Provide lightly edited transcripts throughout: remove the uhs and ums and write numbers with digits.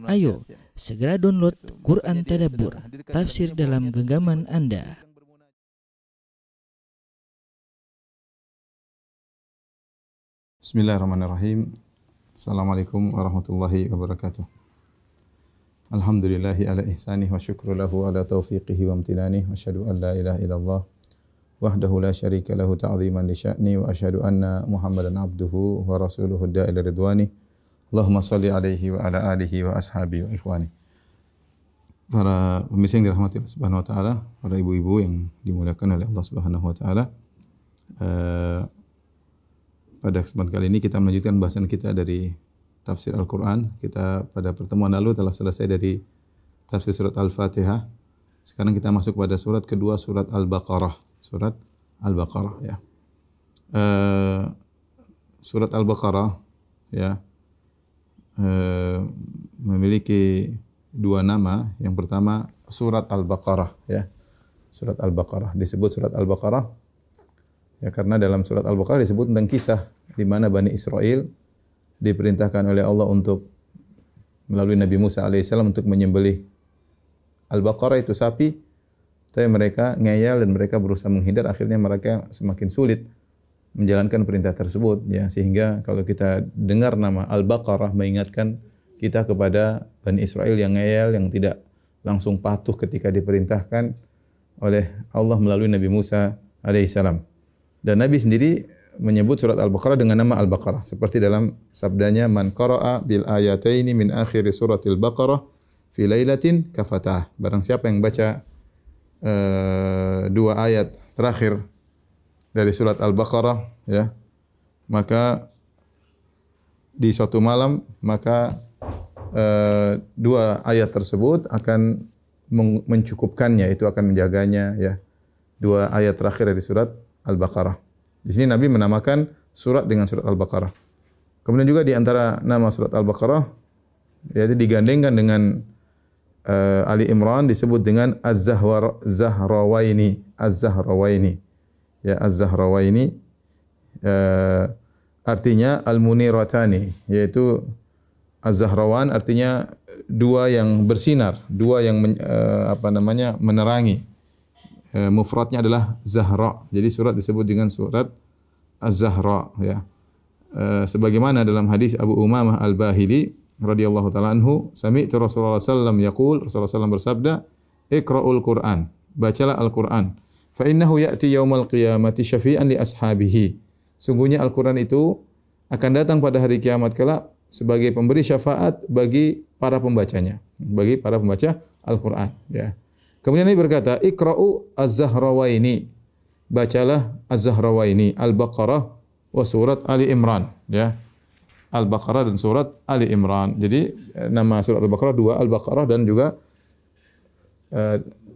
Ayo, segera download Quran Tadabbur, tafsir dalam genggaman Anda. Bismillahirrahmanirrahim. Assalamualaikum warahmatullahi wabarakatuh. Alhamdulillahi ala ihsanih wa syukru lahu ala taufiqihi wa amtinanih wa asyhadu an la ilaha illallah wahdahu la syarika lahu ta'ziman li sya'ni wa asyhadu anna Muhammadan abduhu wa rasuluhu da'ila ridwani. Allahumma salli alaihi wa ala alihi wa ashabihi wa ikhwani. Para pemirsa yang dirahmati Allah Subhanahu wa taala, para ibu-ibu yang dimuliakan oleh Allah Subhanahu wa taala. Pada kesempatan kali ini kita melanjutkan bahasan kita dari tafsir Al-Quran. Kita pada pertemuan lalu telah selesai dari tafsir surat Al-Fatihah. Sekarang kita masuk pada surat kedua, surat Al-Baqarah. Surat Al-Baqarah, ya. Surat Al-Baqarah, ya, memiliki dua nama. Yang pertama surat Al-Baqarah, ya. Surat Al-Baqarah disebut surat Al-Baqarah ya karena dalam surat Al-Baqarah disebut tentang kisah di mana Bani Israel diperintahkan oleh Allah untuk melalui Nabi Musa alaihissalam untuk menyembelih Al-Baqarah itu sapi, tapi mereka ngeyel dan mereka berusaha menghindar, akhirnya mereka semakin sulit menjalankan perintah tersebut, ya, sehingga kalau kita dengar nama Al-Baqarah mengingatkan kita kepada Bani Israel yang ngeyel, yang tidak langsung patuh ketika diperintahkan oleh Allah melalui Nabi Musa alaihissalam. Dan Nabi sendiri menyebut surat Al-Baqarah dengan nama Al-Baqarah, seperti dalam sabdanya, man qara'a bil ayataini min akhir suratil Baqarah fi lailatin kafatah. Barang siapa yang baca dua ayat terakhir dari surat Al-Baqarah, ya, maka di suatu malam, maka dua ayat tersebut akan mencukupkannya, itu akan menjaganya, ya. Dua ayat terakhir dari surat Al-Baqarah. Di sini Nabi menamakan surat dengan surat Al-Baqarah. Kemudian juga di antara nama surat Al-Baqarah, yaitu digandengkan dengan Ali Imran, disebut dengan Az-Zahrawaini. Az-Zahrawaini. Ya, Az-Zahrawaini artinya Al-Muniratani, yaitu Az-Zahrawan artinya dua yang bersinar, dua yang menerangi. Mufradnya adalah Zahra. Jadi surat disebut dengan surat Az-Zahra, ya. Sebagaimana dalam hadis Abu Umamah Al-Bahili radhiyallahu taala anhu, sami'tu Rasulullah sallallahu alaihi wasallam yaqul, Rasulullah sallallahu bersabda, "Iqra'ul Qur'an." Bacalah Al-Qur'an. Fa innahu ya'ti yaumal qiyamati syafi'an li ashabihi. Sungguhnya Al-Qur'an itu akan datang pada hari kiamat kelak sebagai pemberi syafaat bagi para pembacanya, bagi para pembaca Al-Qur'an, ya. Kemudian Nabi berkata, "Iqra'u Az-Zahrawaini." Bacalah Az-Zahrawaini, Al-Baqarah wa surat Ali Imran, ya. Al-Baqarah dan surat Ali Imran. Jadi nama surat Al-Baqarah dua, Al-Baqarah dan juga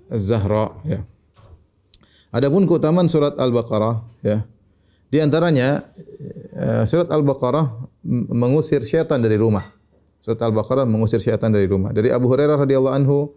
Az-Zahra, ya. Adapun keutamaan surat Al-Baqarah, ya, di antaranya surat Al-Baqarah mengusir syaitan dari rumah. Surat Al-Baqarah mengusir syaitan dari rumah. Dari Abu Hurairah radhiyallahu anhu,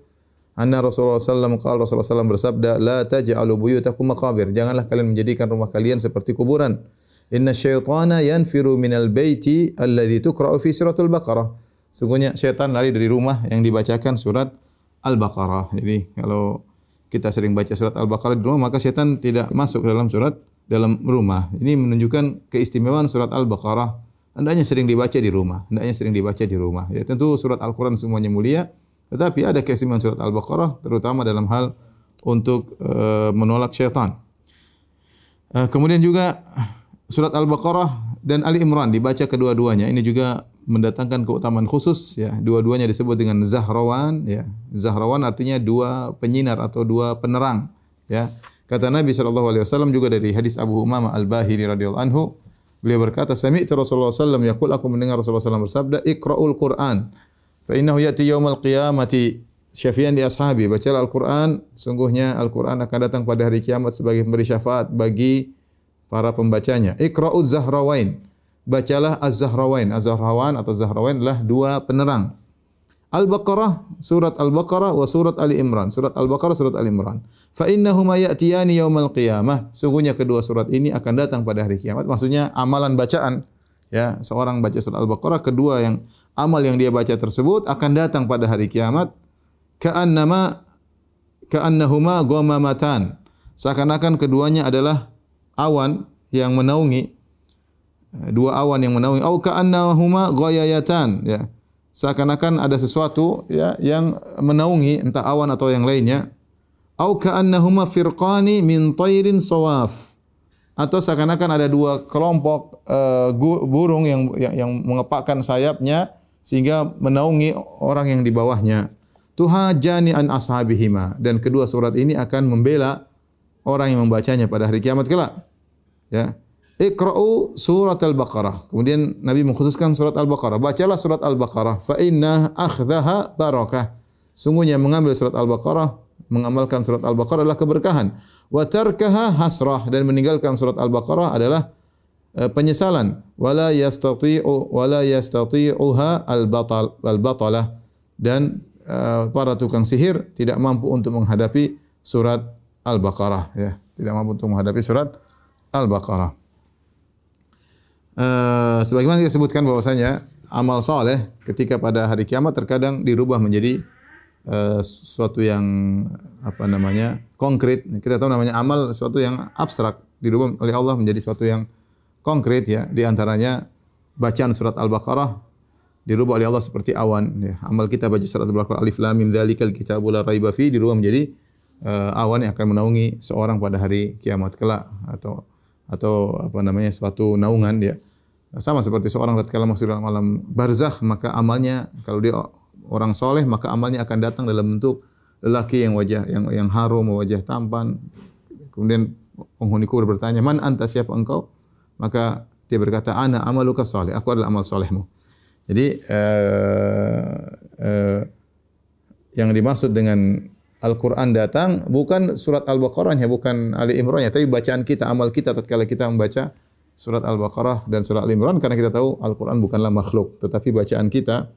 anna Rasulullah sallallahu Rasulullah sallallahu bersabda, la taj'alu buyutakum maqabir. Janganlah kalian menjadikan rumah kalian seperti kuburan. Inna syaitana yanfiru minal baiti alladhi tuqra'u fi suratul Baqarah. Sungguhnya syaitan lari dari rumah yang dibacakan surat Al-Baqarah. Jadi kalau kita sering baca surat Al-Baqarah di rumah, maka syaitan tidak masuk dalam rumah. Ini menunjukkan keistimewaan surat Al-Baqarah. Hendaknya sering dibaca di rumah. Ya, tentu surat Al-Quran semuanya mulia, tetapi ada keistimewaan surat Al-Baqarah, terutama dalam hal untuk menolak syaitan. Kemudian juga surat Al-Baqarah dan Ali Imran dibaca kedua-duanya. Ini juga mendatangkan keutamaan khusus, ya. Dua-duanya disebut dengan Zahrawan, ya. Zahrawan artinya dua penyinar atau dua penerang, ya. Kata Nabi SAW juga dari hadis Abu Umamah Al-Bahili radhiyallahu anhu, beliau berkata, sami'tu Rasulullah SAW yaqul, aku mendengar Rasulullah SAW bersabda, Iqra'ul Qur'an fa innahu ya'ti yaumal qiyamati syafi'an li ashabi. Bacalah Al-Qur'an, sungguhnya Al-Qur'an akan datang pada hari kiamat sebagai pemberi syafaat bagi para pembacanya. Iqra'uz Zahrawain. Bacalah Az-Zahrawain. Az-Zahrawan atau Zahrawain adalah dua penerang. Al-Baqarah, surat Al-Baqarah wa surat Ali Imran. Surat Al-Baqarah, surat Ali Imran. Fa innahuma ya'tiyani yaumal qiyamah. Sungguhnya kedua surat ini akan datang pada hari kiamat. Maksudnya amalan bacaan ya, seorang baca surat Al-Baqarah, kedua yang amal yang dia baca tersebut akan datang pada hari kiamat ka'annahuma ghamamatan. Seakan-akan keduanya adalah awan yang menaungi, dua awan yang menaungi. Au ka'annahuma ghayayatan, ya. Seakan-akan ada sesuatu, ya, yang menaungi, entah awan atau yang lainnya. Au ka'annahuma firqani min tairin sawaf. Atau seakan-akan ada dua kelompok burung yang mengepakkan sayapnya sehingga menaungi orang yang di bawahnya. Tuhajani an ashabihima, dan kedua surat ini akan membela orang yang membacanya pada hari kiamat kelak. Ya. Iqra'u surat Al-Baqarah. Kemudian Nabi mengkhususkan surat Al-Baqarah. Bacalah surat Al-Baqarah. Fa inna akhdaha barakah. Sungguhnya mengambil surat Al-Baqarah, mengamalkan surat Al-Baqarah adalah keberkahan. Wa tarkaha hasrah, dan meninggalkan surat Al-Baqarah adalah penyesalan. Wala yastati'uha al-batalah, dan para tukang sihir tidak mampu untuk menghadapi surat Al-Baqarah, ya. Tidak mampu untuk menghadapi surat Al-Baqarah. Sebagaimana kita sebutkan bahwasanya amal saleh ketika pada hari kiamat terkadang dirubah menjadi sesuatu yang konkret. Kita tahu namanya amal sesuatu yang abstrak, dirubah oleh Allah menjadi sesuatu yang konkret, ya. Di antaranya bacaan surat Al-Baqarah dirubah oleh Allah seperti awan, ya. Amal kita baca surat Al-Baqarah, alif lam mim dzalikal kitabul la raiba fi, dirubah menjadi awan yang akan menaungi seorang pada hari kiamat kelak, atau suatu naungan, ya. Sama seperti seorang tatkala masuk dalam alam barzakh, maka amalnya, kalau dia orang soleh, maka amalnya akan datang dalam bentuk lelaki yang wajah yang harum, wajah tampan. Kemudian penghuni kubur bertanya, "Man anta, siapa engkau?" Maka dia berkata, "Ana amaluka saleh, aku adalah amal solehmu." Jadi yang dimaksud dengan Al-Quran datang bukan surat Al-Baqarahnya, bukan Ali Imrannya, tapi bacaan kita, amal kita tatkala kita membaca surat Al-Baqarah dan surat Al-Imran, karena kita tahu Al-Quran bukanlah makhluk, tetapi bacaan kita,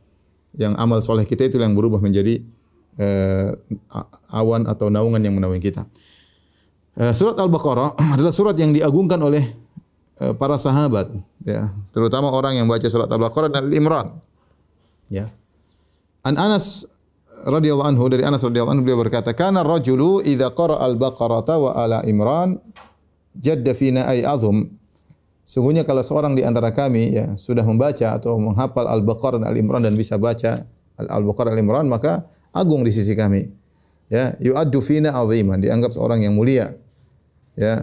yang amal soleh kita itu yang berubah menjadi awan atau naungan yang menaungi kita. Surat Al-Baqarah adalah surat yang diagungkan oleh para sahabat, ya, terutama orang yang baca surat Al-Baqarah dan Al-Imran, ya. An Anas radhiyallahu anhu, dari Anas radhiyallahu anhu, beliau berkata, "Kana ar-rajulu idza qara'a al-Baqarata wa ala Imran jadda fina ay azum." Sungguhnya kalau seorang di antara kami, ya, sudah membaca atau menghafal Al-Baqarah dan Al-Imran dan bisa baca Al-Baqarah dan Al-Imran, maka agung di sisi kami. Ya, yu'addu fina aziman, dianggap seorang yang mulia. Ya.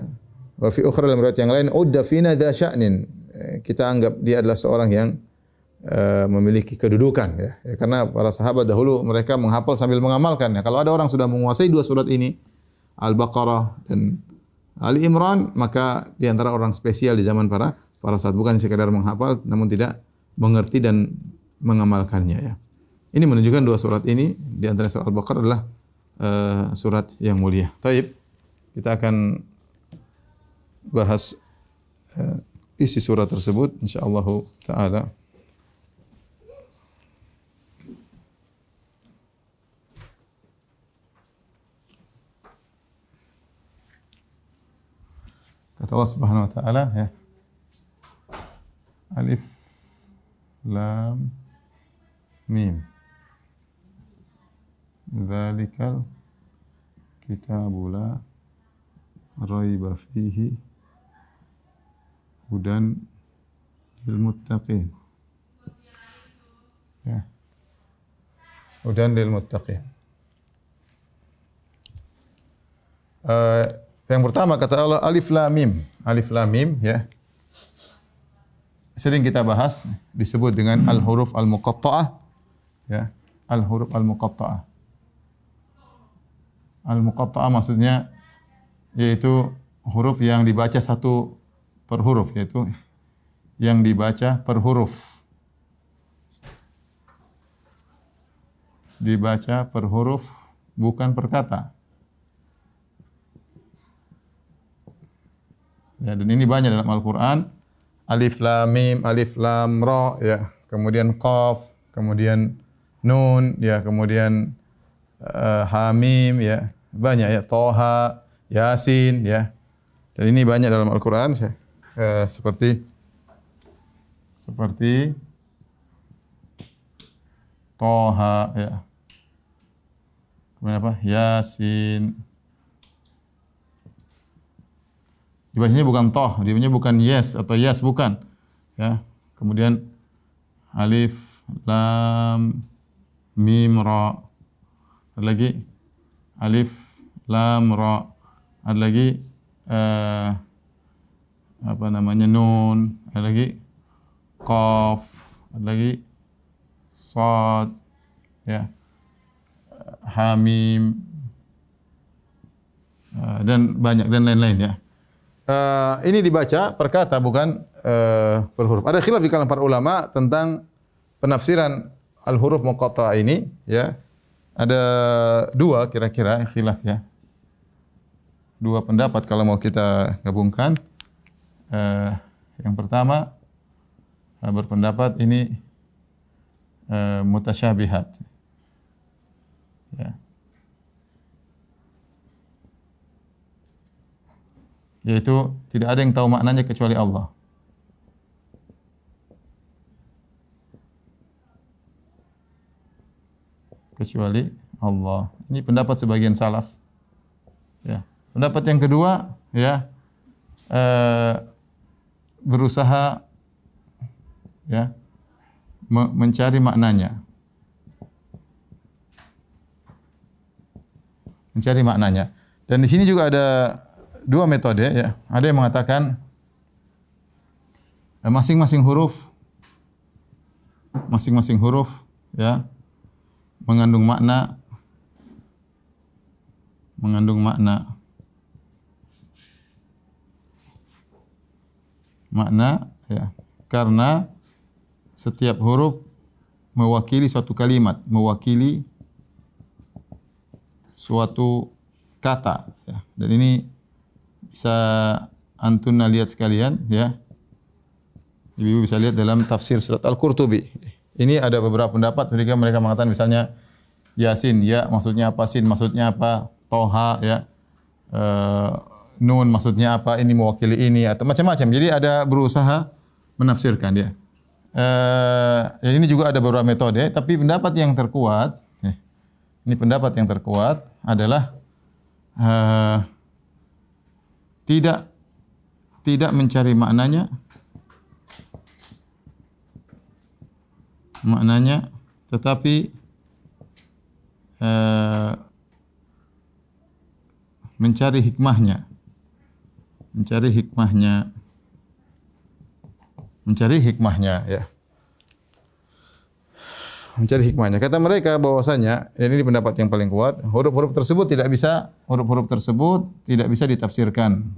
Wa fi ukhra, dalam riwayat yang lain, udda fina dza sya'nin. Kita anggap dia adalah seorang yang memiliki kedudukan, ya. Ya, karena para sahabat dahulu mereka menghafal sambil mengamalkan. Ya. Kalau ada orang sudah menguasai dua surat ini, Al-Baqarah dan Ali Imran, maka di antara orang spesial di zaman para sahabat, bukan sekadar menghafal namun tidak mengerti dan mengamalkannya, ya. Ini menunjukkan dua surat ini di antara surat Al-Baqarah adalah surat yang mulia. Taib, kita akan bahas isi surat tersebut insyaallah taala. Kata Allah Subhanahu wa taala, ya. Alif lam mim. Dzalikal kitabu la raiba fihi hudan lil muttaqin. Ya. Hudan lil muttaqin. Yang pertama kata Allah alif lam mim. Alif lam mim, ya. Sering kita bahas, disebut dengan al-huruf al-muqatta'ah, ya. Al-huruf al-muqatta'ah. Al-muqatta'ah maksudnya yaitu huruf yang dibaca satu per huruf, yaitu yang dibaca per huruf. Dibaca per huruf, bukan per kata. Ya, dan ini banyak dalam Al-Quran. Alif lam mim, alif lam ra, ya. Kemudian qaf, kemudian nun, ya. Kemudian hamim, ya. Banyak, ya. Toha, yasin, ya. Dan ini banyak dalam Al-Quran, ya. Seperti Seperti Toha, ya. Kemudian apa? Yasin. Dibacanya bukan toh, dibacanya bukan yes atau yas, bukan. Ya. Kemudian alif, lam, mim, ra. Ada lagi alif, lam, ra. Ada lagi nun. Ada lagi qaf. Ada lagi sad, ya. Hamim, dan banyak dan lain-lain, ya. Ini dibaca per kata, bukan per huruf. Ada khilaf di kalangan para ulama tentang penafsiran al-huruf muqatta'ah ini, ya. Ada dua kira-kira khilaf, ya. Dua pendapat kalau mau kita gabungkan. Yang pertama berpendapat ini mutasyabihat. Ya. Yaitu tidak ada yang tahu maknanya kecuali Allah. Kecuali Allah. Ini pendapat sebagian salaf. Ya. Pendapat yang kedua, ya, berusaha, ya, mencari maknanya. Mencari maknanya. Dan di sini juga ada dua metode, ya. Ada yang mengatakan masing-masing huruf ya mengandung makna, ya. Karena setiap huruf mewakili suatu kalimat, mewakili suatu kata, ya. Dan ini bisa antum lihat sekalian, ya. Ibu bisa lihat dalam tafsir surat Al-Qurtubi. Ini ada beberapa pendapat, mereka mengatakan misalnya Yasin, ya maksudnya apa, Sin maksudnya apa, Toha, ya, Nun maksudnya apa, ini mewakili ini, atau macam-macam. Jadi ada berusaha menafsirkan, ya. Ini juga ada beberapa metode, tapi pendapat yang terkuat, ini pendapat yang terkuat adalah tidak mencari maknanya, tetapi mencari hikmahnya, ya. Mencari hikmahnya. Kata mereka bahwasanya, ini pendapat yang paling kuat, huruf-huruf tersebut tidak bisa ditafsirkan.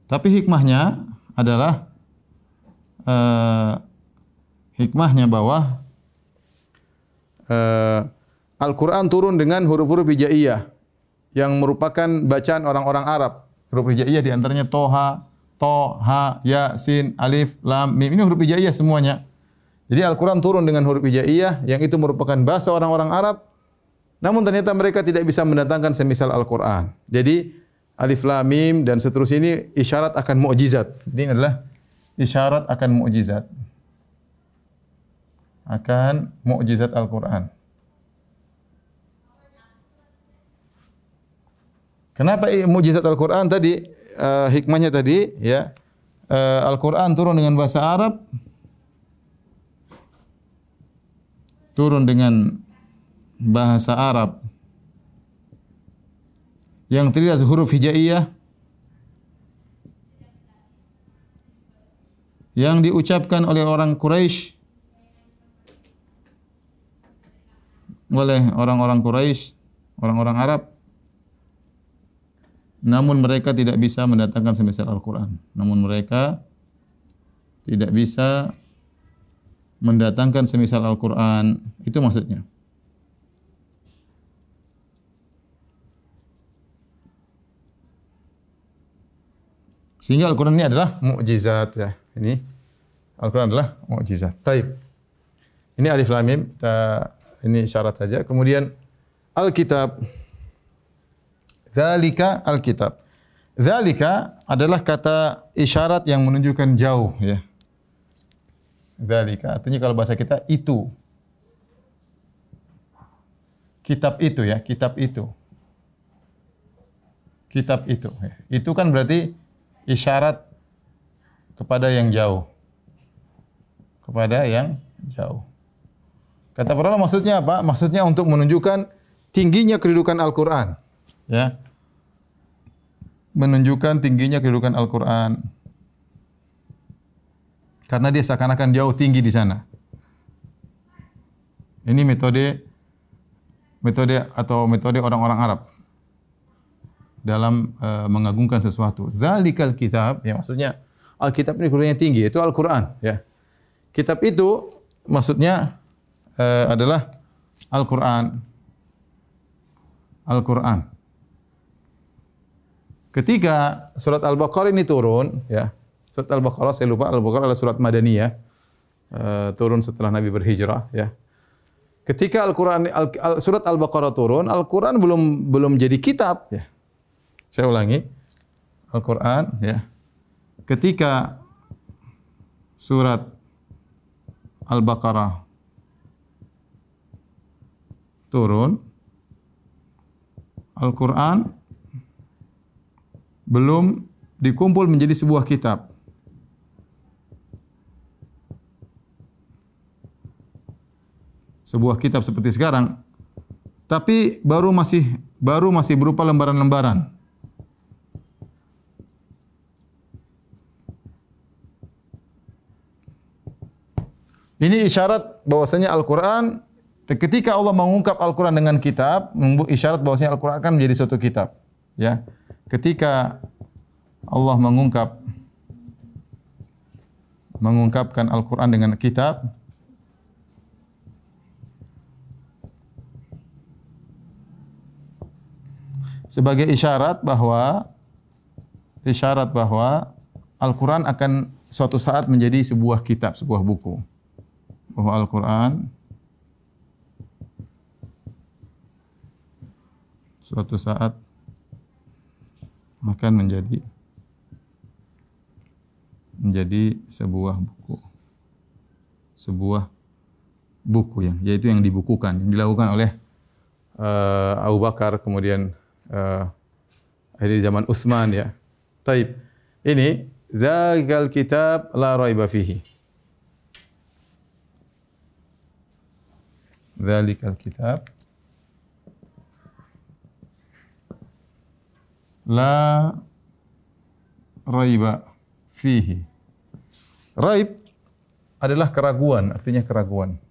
Tapi hikmahnya adalah hikmahnya bahwa Al-Quran turun dengan huruf-huruf hijaiyah yang merupakan bacaan orang-orang Arab. Huruf hijaiyah diantaranya Toha, To-Ha, Ya, Sin, Alif, Lam, Mim. Ini huruf hijaiyah semuanya. Jadi Al-Quran turun dengan huruf hijaiyah yang itu merupakan bahasa orang-orang Arab. Namun ternyata mereka tidak bisa mendatangkan semisal Al-Quran. Jadi Alif, Lam, Mim dan seterusnya ini isyarat akan mukjizat. Ini adalah isyarat akan mukjizat. Akan mukjizat Al-Quran. Kenapa mukjizat Al-Quran tadi? Hikmahnya tadi, ya. Al-Quran turun dengan bahasa Arab, turun dengan bahasa Arab yang terdiri dari huruf hijaiyah yang diucapkan oleh orang Quraisy, oleh orang-orang Quraisy, orang-orang Arab. Namun mereka tidak bisa mendatangkan semisal Al-Quran. Namun mereka tidak bisa mendatangkan semisal Al-Quran. Itu maksudnya. Sehingga Al-Quran ini adalah mukjizat, ya. Ini Al-Quran adalah mukjizat. Taib. Ini Alif Lam Mim. Ini syarat saja. Kemudian Alkitab. Dzalika al-kitab. Dzalika adalah kata isyarat yang menunjukkan jauh, ya. Dzalika artinya kalau bahasa kita itu. Kitab itu, ya, kitab itu. Kitab itu, ya. Itu kan berarti isyarat kepada yang jauh. Kepada yang jauh. Kata para ulama maksudnya apa? Maksudnya untuk menunjukkan tingginya kedudukan Al-Qur'an, ya. Menunjukkan tingginya kedudukan Al-Qur'an. Karena dia seakan-akan jauh tinggi di sana. Ini metode orang-orang Arab dalam mengagungkan sesuatu. Zalikal kitab, ya maksudnya Alkitab ini kedudukannya tinggi, itu Al-Qur'an, ya. Kitab itu maksudnya adalah Al-Qur'an. Al-Qur'an. Ketika surat Al-Baqarah ini turun, ya. Surat Al-Baqarah, saya lupa, Al-Baqarah adalah surat Madaniyah. Turun setelah Nabi berhijrah, ya. Ketika surat Al-Baqarah turun, Al-Qur'an belum jadi kitab, ya. Saya ulangi. Al-Qur'an, ya. Ketika surat Al-Baqarah turun, Al-Qur'an belum dikumpul menjadi sebuah kitab. Sebuah kitab seperti sekarang, tapi baru masih berupa lembaran-lembaran. Ini isyarat bahwasanya Al-Qur'an, ketika Allah mengungkap Al-Qur'an dengan kitab, isyarat bahwasanya Al-Qur'an akan menjadi suatu kitab, ya. Ketika Allah mengungkapkan Al-Qur'an dengan kitab, sebagai isyarat bahwa Al-Qur'an akan suatu saat menjadi sebuah kitab, sebuah buku. Bahwa Al-Qur'an suatu saat akan menjadi sebuah buku. Sebuah buku yaitu yang dibukukan, yang dilakukan oleh Abu Bakar, kemudian di zaman Utsman, ya. Taib. Ini zalikal kitab la raiba fihi. Zalikal kitab la raiba fihi. Raib adalah keraguan, artinya keraguan.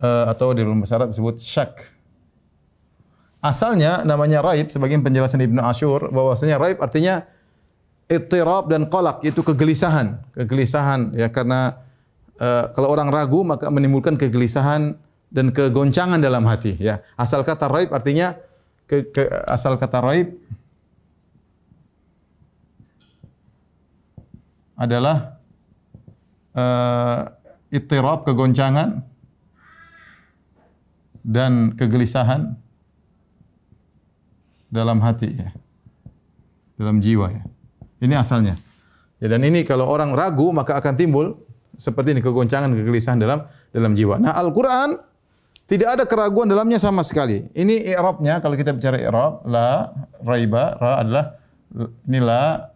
Atau di dalam bahasa Arab disebut syak. Asalnya namanya raib, sebagian penjelasan Ibnu Asyur, bahwasanya raib artinya ittirab dan qalaq, itu kegelisahan. Kegelisahan, ya, karena kalau orang ragu maka menimbulkan kegelisahan dan kegoncangan dalam hati, ya. Asal kata raib artinya adalah ittirab, kegoncangan dan kegelisahan dalam hati, ya. Dalam jiwa, ya. Ini asalnya. Ya, dan ini kalau orang ragu maka akan timbul seperti ini, kegoncangan, kegelisahan dalam jiwa. Nah, Al-Qur'an tidak ada keraguan dalamnya sama sekali. Ini i'rabnya, kalau kita bicara i'rab, la raiba, ra adalah nila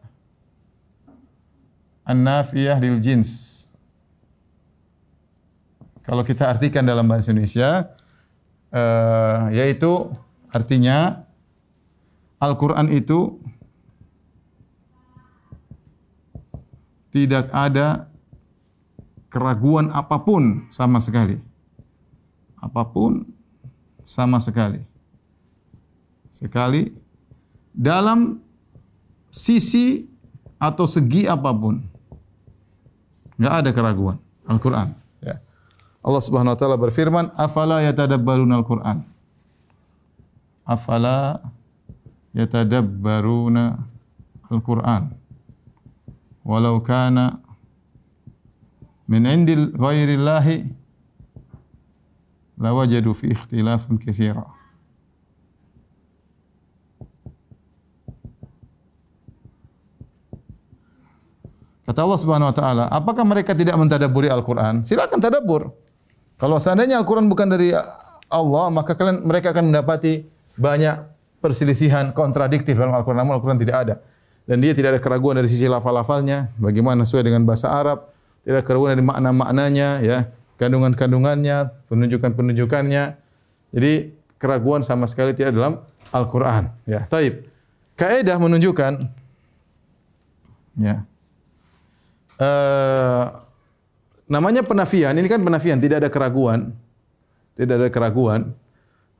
an-nafiyah lil jins. Kalau kita artikan dalam bahasa Indonesia, yaitu artinya Al-Qur'an itu tidak ada keraguan apapun sama sekali. Apapun sama sekali. Sekali dalam sisi atau segi apapun. Enggak ada keraguan. Al-Qur'an, ya. Allah Subhanahu wa taala berfirman, "Afala yatadabbaruna al-Qur'an?" Afala yatadabbaruna al-Qur'an. Walau kana min indil ghairillahi lawajadu fi ikhtilafun katsira. Kata Allah Subhanahu wa taala, apakah mereka tidak mentadabburi Al-Qur'an? Silakan tadabbur. Kalau seandainya Al-Qur'an bukan dari Allah, maka mereka akan mendapati banyak perselisihan kontradiktif dalam Al-Qur'an. Namun Al-Qur'an tidak ada. Dan dia tidak ada keraguan dari sisi lafal-lafalnya, bagaimana sesuai dengan bahasa Arab, tidak ada keraguan dari makna-maknanya, ya, kandungan-kandungannya, penunjukan-penunjukannya. Jadi keraguan sama sekali tidak dalam Al-Qur'an, ya. Taib. Kaidah menunjukkan, ya, namanya penafian, ini kan penafian, tidak ada keraguan. Tidak ada keraguan.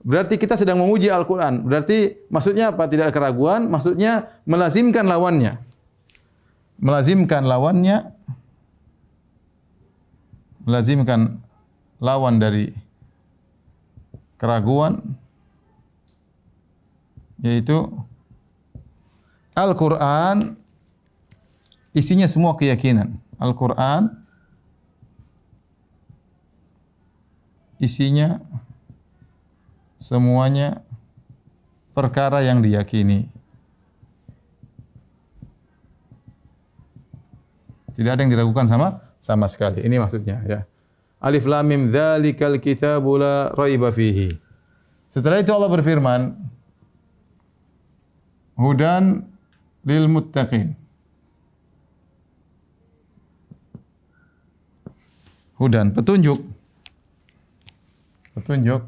Berarti kita sedang menguji Al-Quran. Berarti maksudnya apa? Tidak ada keraguan, maksudnya melazimkan lawannya. Melazimkan lawannya, melazimkan lawan dari keraguan, yaitu Al-Quran isinya semua keyakinan. Al-Quran isinya semuanya perkara yang diyakini. Tidak ada yang diragukan sama sekali. Ini maksudnya, ya. Alif lam mim dzalikal kitabu la raiba fihi. Setelah itu Allah berfirman, hudan lil muttaqin. Hudan, petunjuk. Petunjuk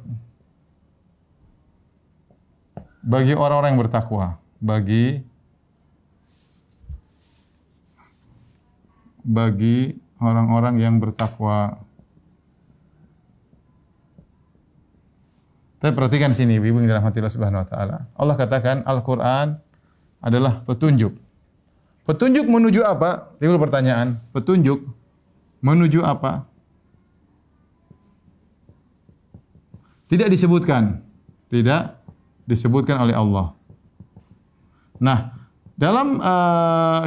bagi orang-orang yang bertakwa, bagi orang-orang yang bertakwa. Tapi perhatikan sini, Ibu yang dirahmati Allah Subhanahu wa taala. Allah katakan Al-Qur'an adalah petunjuk. Petunjuk menuju apa? Timbul pertanyaan. Petunjuk menuju apa? Tidak disebutkan. Tidak disebutkan oleh Allah. Nah, dalam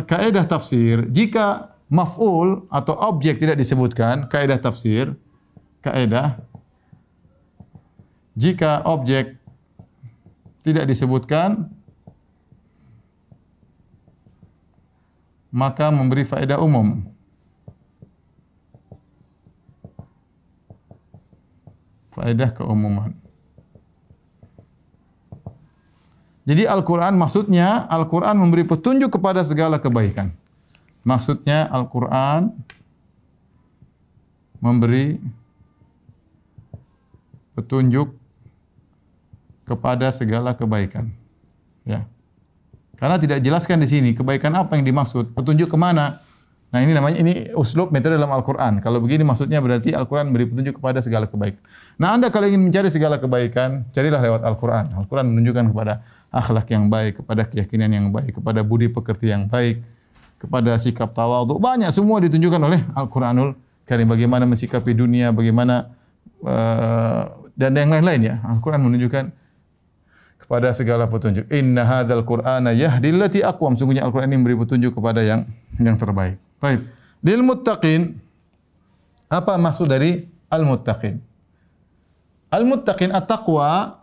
kaidah tafsir, jika maf'ul atau objek tidak disebutkan, kaidah tafsir, kaidah, jika objek tidak disebutkan, maka memberi faedah umum. Faedah keumuman. Jadi Al-Quran maksudnya, Al-Quran memberi petunjuk kepada segala kebaikan. Maksudnya Al-Quran memberi petunjuk kepada segala kebaikan. Ya. Karena tidak jelaskan di sini kebaikan apa yang dimaksud, petunjuk kemana. Nah ini uslub metode dalam Al-Quran. Kalau begini maksudnya berarti Al-Quran memberi petunjuk kepada segala kebaikan. Nah Anda kalau ingin mencari segala kebaikan, carilah lewat Al-Quran. Al-Quran menunjukkan kepada akhlak yang baik, kepada keyakinan yang baik, kepada budi pekerti yang baik, kepada sikap tawadhu. Banyak semua ditunjukkan oleh Al-Quranul Karim. Bagaimana mensikapi dunia, bagaimana dan yang lain-lain, ya. Al-Quran menunjukkan kepada segala petunjuk. Inna hadzal Qur'ana yahdi allati aqwam. Sungguhnya Al-Quran ini memberi petunjuk kepada yang terbaik. Baik. Lil muttaqin. Apa maksud dari al-muttaqin? Al-muttaqin at-taqwa.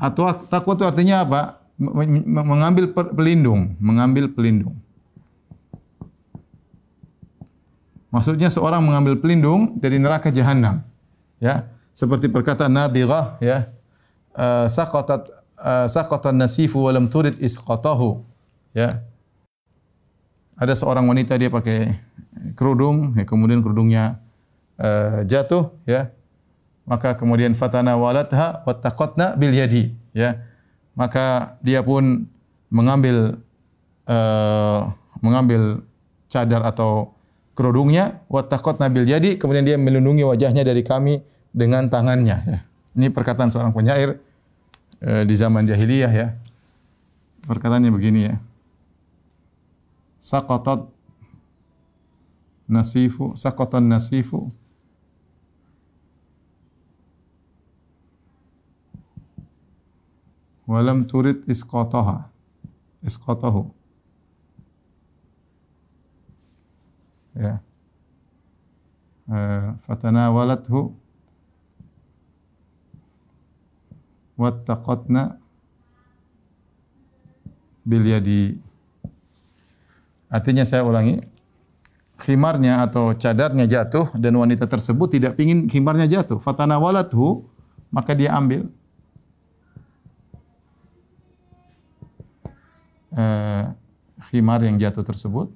Atau takwa itu artinya apa? Mengambil pelindung, mengambil pelindung. Maksudnya seorang mengambil pelindung dari neraka jahanam. Ya, seperti perkataan Nabighah, ya. Saqatan nasifu wa lam turid isqatahu. Ya. Ada seorang wanita, dia pakai kerudung, ya, kemudian kerudungnya jatuh, ya. Maka kemudian fatana walatha wattaqatna bil yadi, ya. Maka dia pun mengambil cadar atau kerudungnya, wattaqatna bil yadi, kemudian dia melindungi wajahnya dari kami dengan tangannya, ya. Ini perkataan seorang penyair di zaman jahiliyah, ya. Perkataannya begini, ya. Saqatan nasifu walam turid isqatahu. Ya. Fatanawalathu wattaqatna bil yadi. Artinya saya ulangi, khimarnya atau cadarnya jatuh dan wanita tersebut tidak ingin khimarnya jatuh. Fatanawalathu, maka dia ambil khimar yang jatuh tersebut.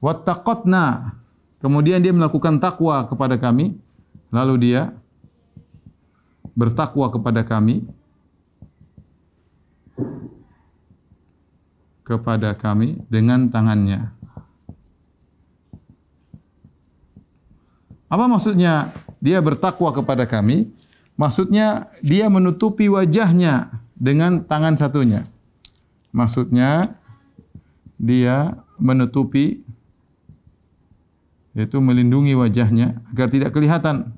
Wattaqatna, kemudian dia melakukan takwa kepada kami, lalu dia bertakwa kepada kami, dengan tangannya. Apa maksudnya dia bertakwa kepada kami? Maksudnya dia menutupi wajahnya dengan tangan satunya. Maksudnya dia menutupi, yaitu melindungi wajahnya agar tidak kelihatan.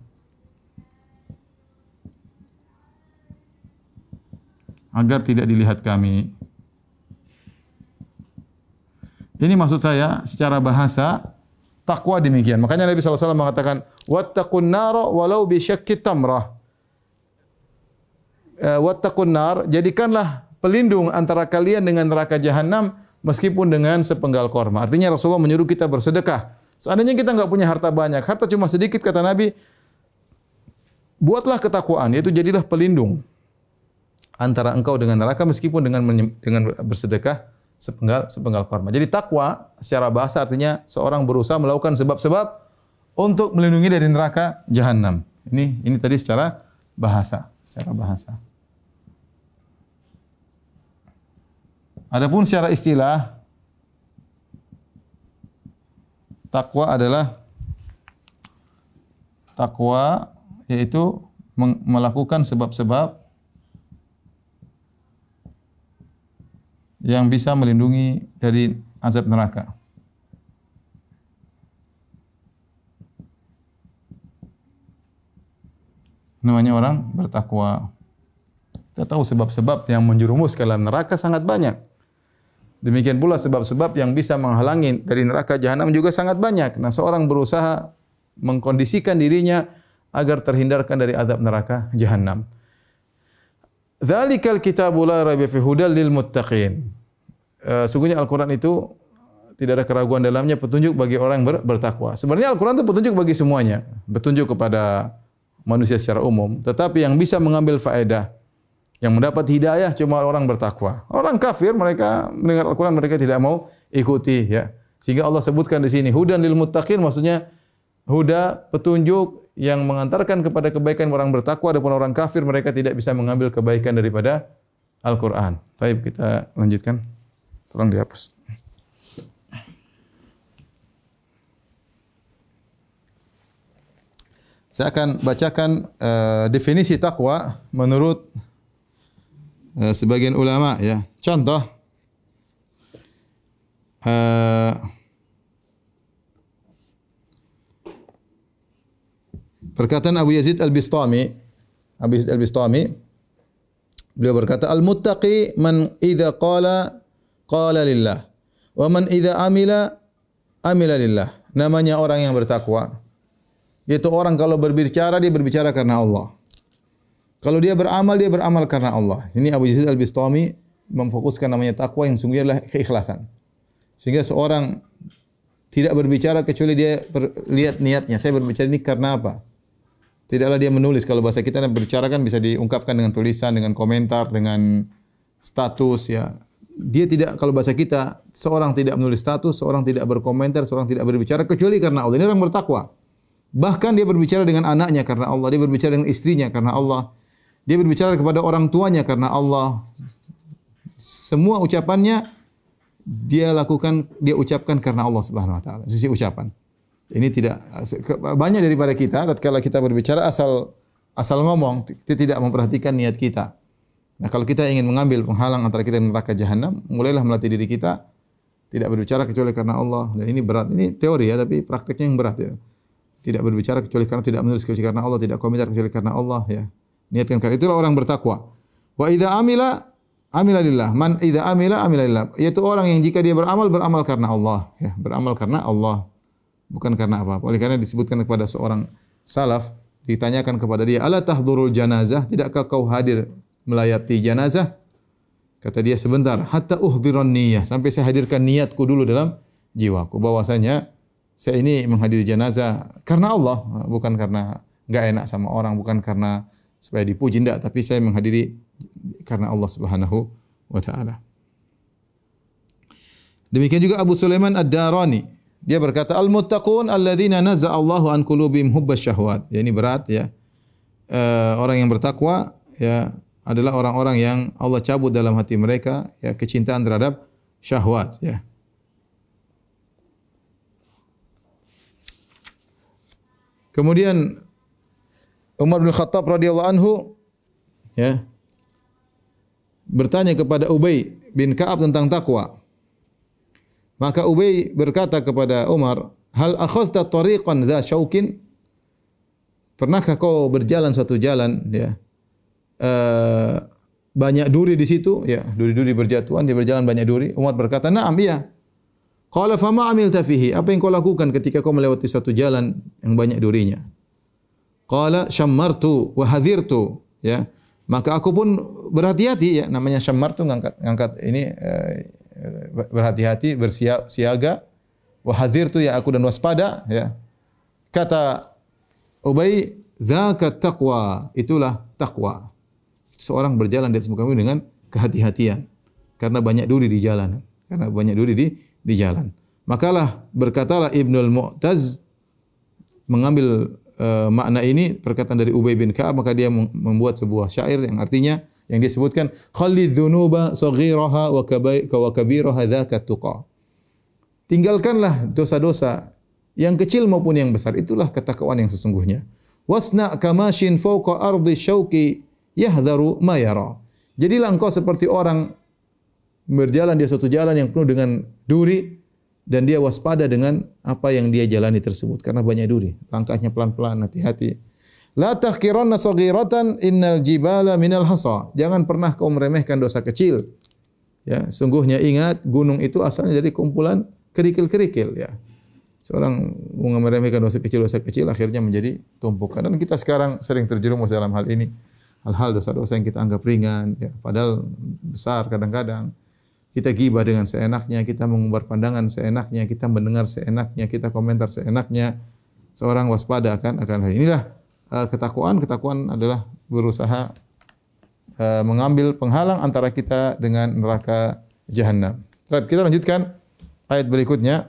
Agar tidak dilihat kami. Ini maksud saya secara bahasa takwa demikian. Makanya Nabi SAW mengatakan, wattaqun nara walau bi syaqqi tamrah. Wattaqun nar, jadikanlah pelindung antara kalian dengan neraka jahanam meskipun dengan sepenggal korma. Artinya Rasulullah menyuruh kita bersedekah. Seandainya kita enggak punya harta banyak, harta cuma sedikit, kata Nabi, buatlah ketakwaan, yaitu jadilah pelindung antara engkau dengan neraka meskipun dengan bersedekah sepenggal korma. Jadi takwa secara bahasa artinya seorang berusaha melakukan sebab-sebab untuk melindungi dari neraka jahanam. Ini tadi secara bahasa. Adapun secara istilah, takwa adalah yaitu melakukan sebab-sebab yang bisa melindungi dari azab neraka. Namanya orang bertakwa. Kita tahu sebab-sebab yang menjerumus ke dalam neraka sangat banyak. Demikian pula sebab-sebab yang bisa menghalangi dari neraka jahanam juga sangat banyak. Nah, seorang berusaha mengkondisikan dirinya agar terhindarkan dari azab neraka jahanam. Dzalikal kitabul la raiba fihi hudal lil muttaqin. Sungguhnya Al-Qur'an itu tidak ada keraguan dalamnya, petunjuk bagi orang yang bertakwa. Sebenarnya Al-Qur'an itu petunjuk bagi semuanya, petunjuk kepada manusia secara umum, tetapi yang bisa mengambil faedah, yang mendapat hidayah cuma orang bertakwa. Orang kafir mereka mendengar Al-Qur'an mereka tidak mau ikuti, ya. Sehingga Allah sebutkan di sini hudan lil muttaqin, maksudnya huda, petunjuk yang mengantarkan kepada kebaikan orang bertakwa. Adapun orang kafir mereka tidak bisa mengambil kebaikan daripada Al-Qur'an. Baik, kita lanjutkan. Tolong dihapus. Saya akan bacakan definisi takwa menurut sebagian ulama, ya. Contoh, perkataan Abu Yazid Al-Bistami. Abu Yazid Al-Bistami beliau berkata, al-muttaqi man idza qala lillah wa man idza amila lillah. Namanya orang yang bertakwa, yaitu orang kalau berbicara dia berbicara karena Allah. Kalau dia beramal karena Allah. Ini Abu Yazid Al-Bistami memfokuskan namanya takwa yang sungguhnya adalah keikhlasan. Sehingga seorang tidak berbicara kecuali dia lihat niatnya. Saya berbicara ini karena apa? Tidaklah dia menulis. Kalau bahasa kita berbicara kan bisa diungkapkan dengan tulisan, dengan komentar, dengan status, ya. Dia tidak, kalau bahasa kita, seorang tidak menulis status, seorang tidak berkomentar, seorang tidak berbicara kecuali karena Allah. Ini orang bertakwa. Bahkan dia berbicara dengan anaknya karena Allah, dia berbicara dengan istrinya karena Allah, dia berbicara kepada orang tuanya karena Allah. Semua ucapannya dia ucapkan karena Allah Subhanahu wa taala. Sisi ucapan. Ini tidak banyak daripada kita tatkala kita berbicara asal ngomong, kita tidak memperhatikan niat kita. Nah, kalau kita ingin mengambil penghalang antara kita dan neraka jahanam, mulailah melatih diri kita tidak berbicara kecuali karena Allah. Dan ini berat. Ini teori ya, tapi praktiknya yang berat, ya. Tidak berbicara kecuali karena, tidak menulis kecuali karena Allah, tidak komentar kecuali karena Allah, ya. Niatkan karena itulah orang bertakwa. Wa idza amila lillah. Man idza amila lillah. Yaitu orang yang jika dia beramal karena Allah, ya, beramal karena Allah, bukan karena apa-apa. Oleh karena disebutkan kepada seorang salaf, ditanyakan kepada dia, "Ala tahdurul janazah? Tidakkah kau hadir melayati janazah?" Kata dia, sebentar, hatta uhdhiran niyah, sampai saya hadirkan niatku dulu dalam jiwaku bahwasanya saya ini menghadiri jenazah karena Allah, bukan karena enggak enak sama orang, bukan karena supaya dipuji, enggak, tapi saya menghadiri karena Allah Subhanahu wa taala. Demikian juga Abu Sulaiman Ad-Darani, dia berkata, al-muttaqun alladzina nazza'a Allahu an qulubihim hubbas syahwat. Ya, ini berat ya. Orang yang bertakwa ya adalah orang-orang yang Allah cabut dalam hati mereka ya kecintaan terhadap syahwat ya. Kemudian Umar bin Khattab radhiyallahu anhu ya bertanya kepada Ubay bin Ka'ab tentang takwa. Maka Ubay berkata kepada Umar, "Hal akhadhta tariqan dza syaukin?" Pernahkah kau berjalan suatu jalan ya? Banyak duri di situ, ya, duri-duri berjatuhan, dia berjalan banyak duri. Umar berkata, "Na'am, iya." Qala fama amilta fihi? Apa yang kau lakukan ketika kau melewati suatu jalan yang banyak durinya? Qala syammartu wa hadhirtu, ya. Maka aku pun berhati-hati ya, namanya syammartu ngangkat ini berhati-hati, bersiaga. Wa hadhirtu ya, aku dan waspada ya. Kata Ubay, "Dzaka taqwa." Itulah takwa. Seorang berjalan di atas muka bumi dengan kehati-hatian karena banyak duri di jalan, karena banyak duri di jalan. Makalah berkatalah Ibnul Mu'taz mengambil makna ini perkataan dari Ubay bin Ka'ab, maka dia membuat sebuah syair yang artinya yang disebutkan khalidz dzunuba saghiraha wa kabiraha dzaka tuqa. Tinggalkanlah dosa-dosa yang kecil maupun yang besar, itulah ketakwaan yang sesungguhnya. Wasna kamashin fawqa ardi syauqi yahdharu ma yara. Jadilah engkau seperti orang berjalan di suatu jalan yang penuh dengan duri dan dia waspada dengan apa yang dia jalani tersebut karena banyak duri. Langkahnya pelan-pelan, hati-hati. La tahqiranna saghiratan innal jibala minal hasa. Jangan pernah kau meremehkan dosa kecil. Ya, sungguhnya ingat gunung itu asalnya dari kumpulan kerikil-kerikil ya. Seorang meremehkan dosa kecil akhirnya menjadi tumpukan. Dan kita sekarang sering terjerumus dalam hal ini. Hal-hal dosa-dosa yang kita anggap ringan, ya, padahal besar kadang-kadang. Kita gibah dengan seenaknya, kita mengumbar pandangan seenaknya, kita mendengar seenaknya, kita komentar seenaknya. Seorang waspada akan hal inilah ketakwaan. Ketakwaan adalah berusaha mengambil penghalang antara kita dengan neraka jahanam. Kita lanjutkan ayat berikutnya.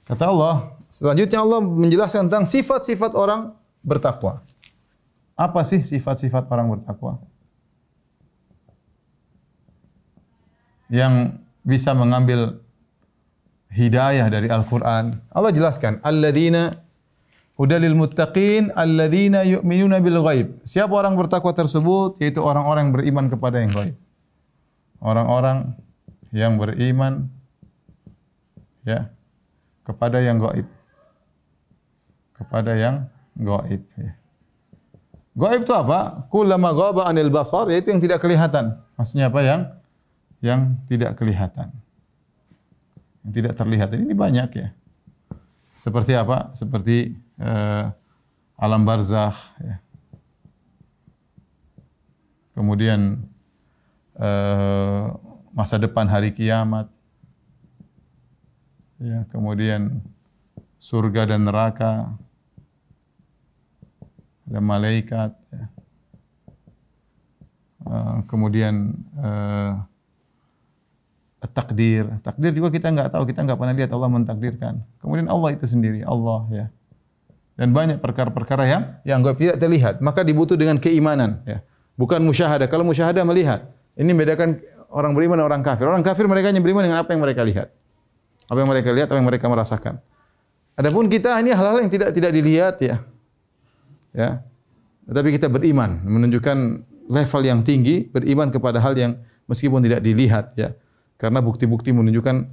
Kata Allah, selanjutnya Allah menjelaskan tentang sifat-sifat orang bertakwa. Apa sih sifat-sifat orang bertakwa? Yang bisa mengambil hidayah dari Al-Quran. Allah jelaskan, alladzina hudalil muttaqin, alladzina yu'minuna bil ghaib. Siapa orang bertakwa tersebut? Yaitu orang-orang yang beriman kepada yang ghaib. Orang-orang yang beriman ya kepada yang gaib. Kepada yang gaib. Ya. Gaib itu apa? Kullama ghaba 'anil basar, yaitu yang tidak kelihatan. Maksudnya apa? Yang tidak kelihatan. Yang tidak terlihat. Ini banyak ya. Seperti apa? Seperti alam barzakh. Ya. Kemudian masa depan hari kiamat. Ya, kemudian surga dan neraka, ada malaikat, ya. Kemudian takdir juga kita enggak tahu, kita enggak pernah lihat, Allah mentakdirkan. Kemudian Allah itu sendiri, Allah ya. Dan banyak perkara-perkara yang enggak tidak terlihat, maka dibutuh dengan keimanan, ya. Bukan musyahadah. Kalau musyahadah melihat, ini membedakan orang beriman dan orang kafir. Orang kafir mereka hanya beriman dengan apa yang mereka lihat. Apa yang mereka lihat, apa yang mereka merasakan. Adapun kita ini hal-hal yang tidak dilihat ya. Ya. Tetapi kita beriman, menunjukkan level yang tinggi, beriman kepada hal yang meskipun tidak dilihat ya. Karena bukti-bukti menunjukkan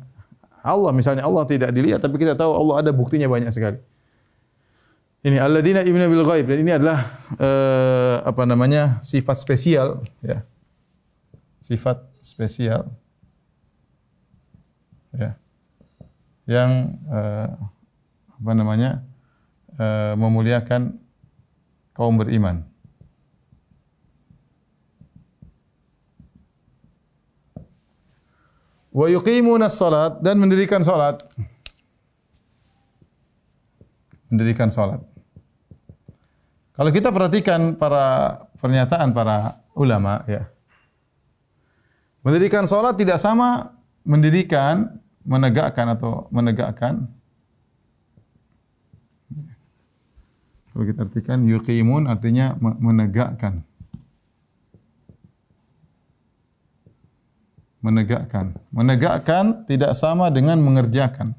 Allah, misalnya Allah tidak dilihat tapi kita tahu Allah ada buktinya banyak sekali. Ini alladzina yu'minuna bil ghaib, dan ini adalah sifat spesial ya. Sifat spesial ya. Yang memuliakan kaum beriman. Wa yuqimunas salat, dan mendirikan salat. Mendirikan salat. Kalau kita perhatikan pernyataan para ulama ya. Mendirikan salat tidak sama mendirikan, menegakkan atau menegakkan. Kalau kita artikan yuqimun artinya menegakkan. Menegakkan. Menegakkan tidak sama dengan mengerjakan.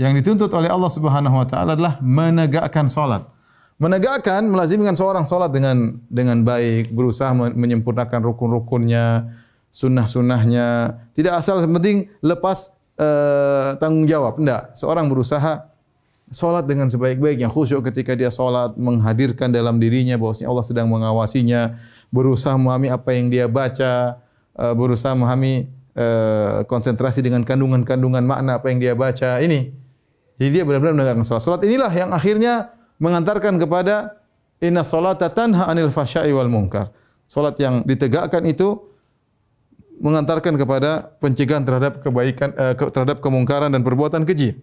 Yang dituntut oleh Allah Subhanahu wa taala adalah menegakkan salat. Menegakkan melazimkan seorang salat dengan baik, berusaha menyempurnakan rukun-rukunnya, sunnah-sunnahnya. Tidak asal penting lepas tanggung jawab. Tidak. Seorang berusaha salat dengan sebaik-baiknya, khusyuk ketika dia salat, menghadirkan dalam dirinya bahwasanya Allah sedang mengawasinya, berusaha memahami apa yang dia baca, berusaha memahami konsentrasi dengan kandungan-kandungan makna apa yang dia baca. Ini. Jadi dia benar-benar menegakkan salat. Salat inilah yang akhirnya mengantarkan kepada inna salata tanha 'anil fahsya'i wal munkar. Salat yang ditegakkan itu mengantarkan kepada pencegahan terhadap kebaikan, terhadap kemungkaran dan perbuatan keji.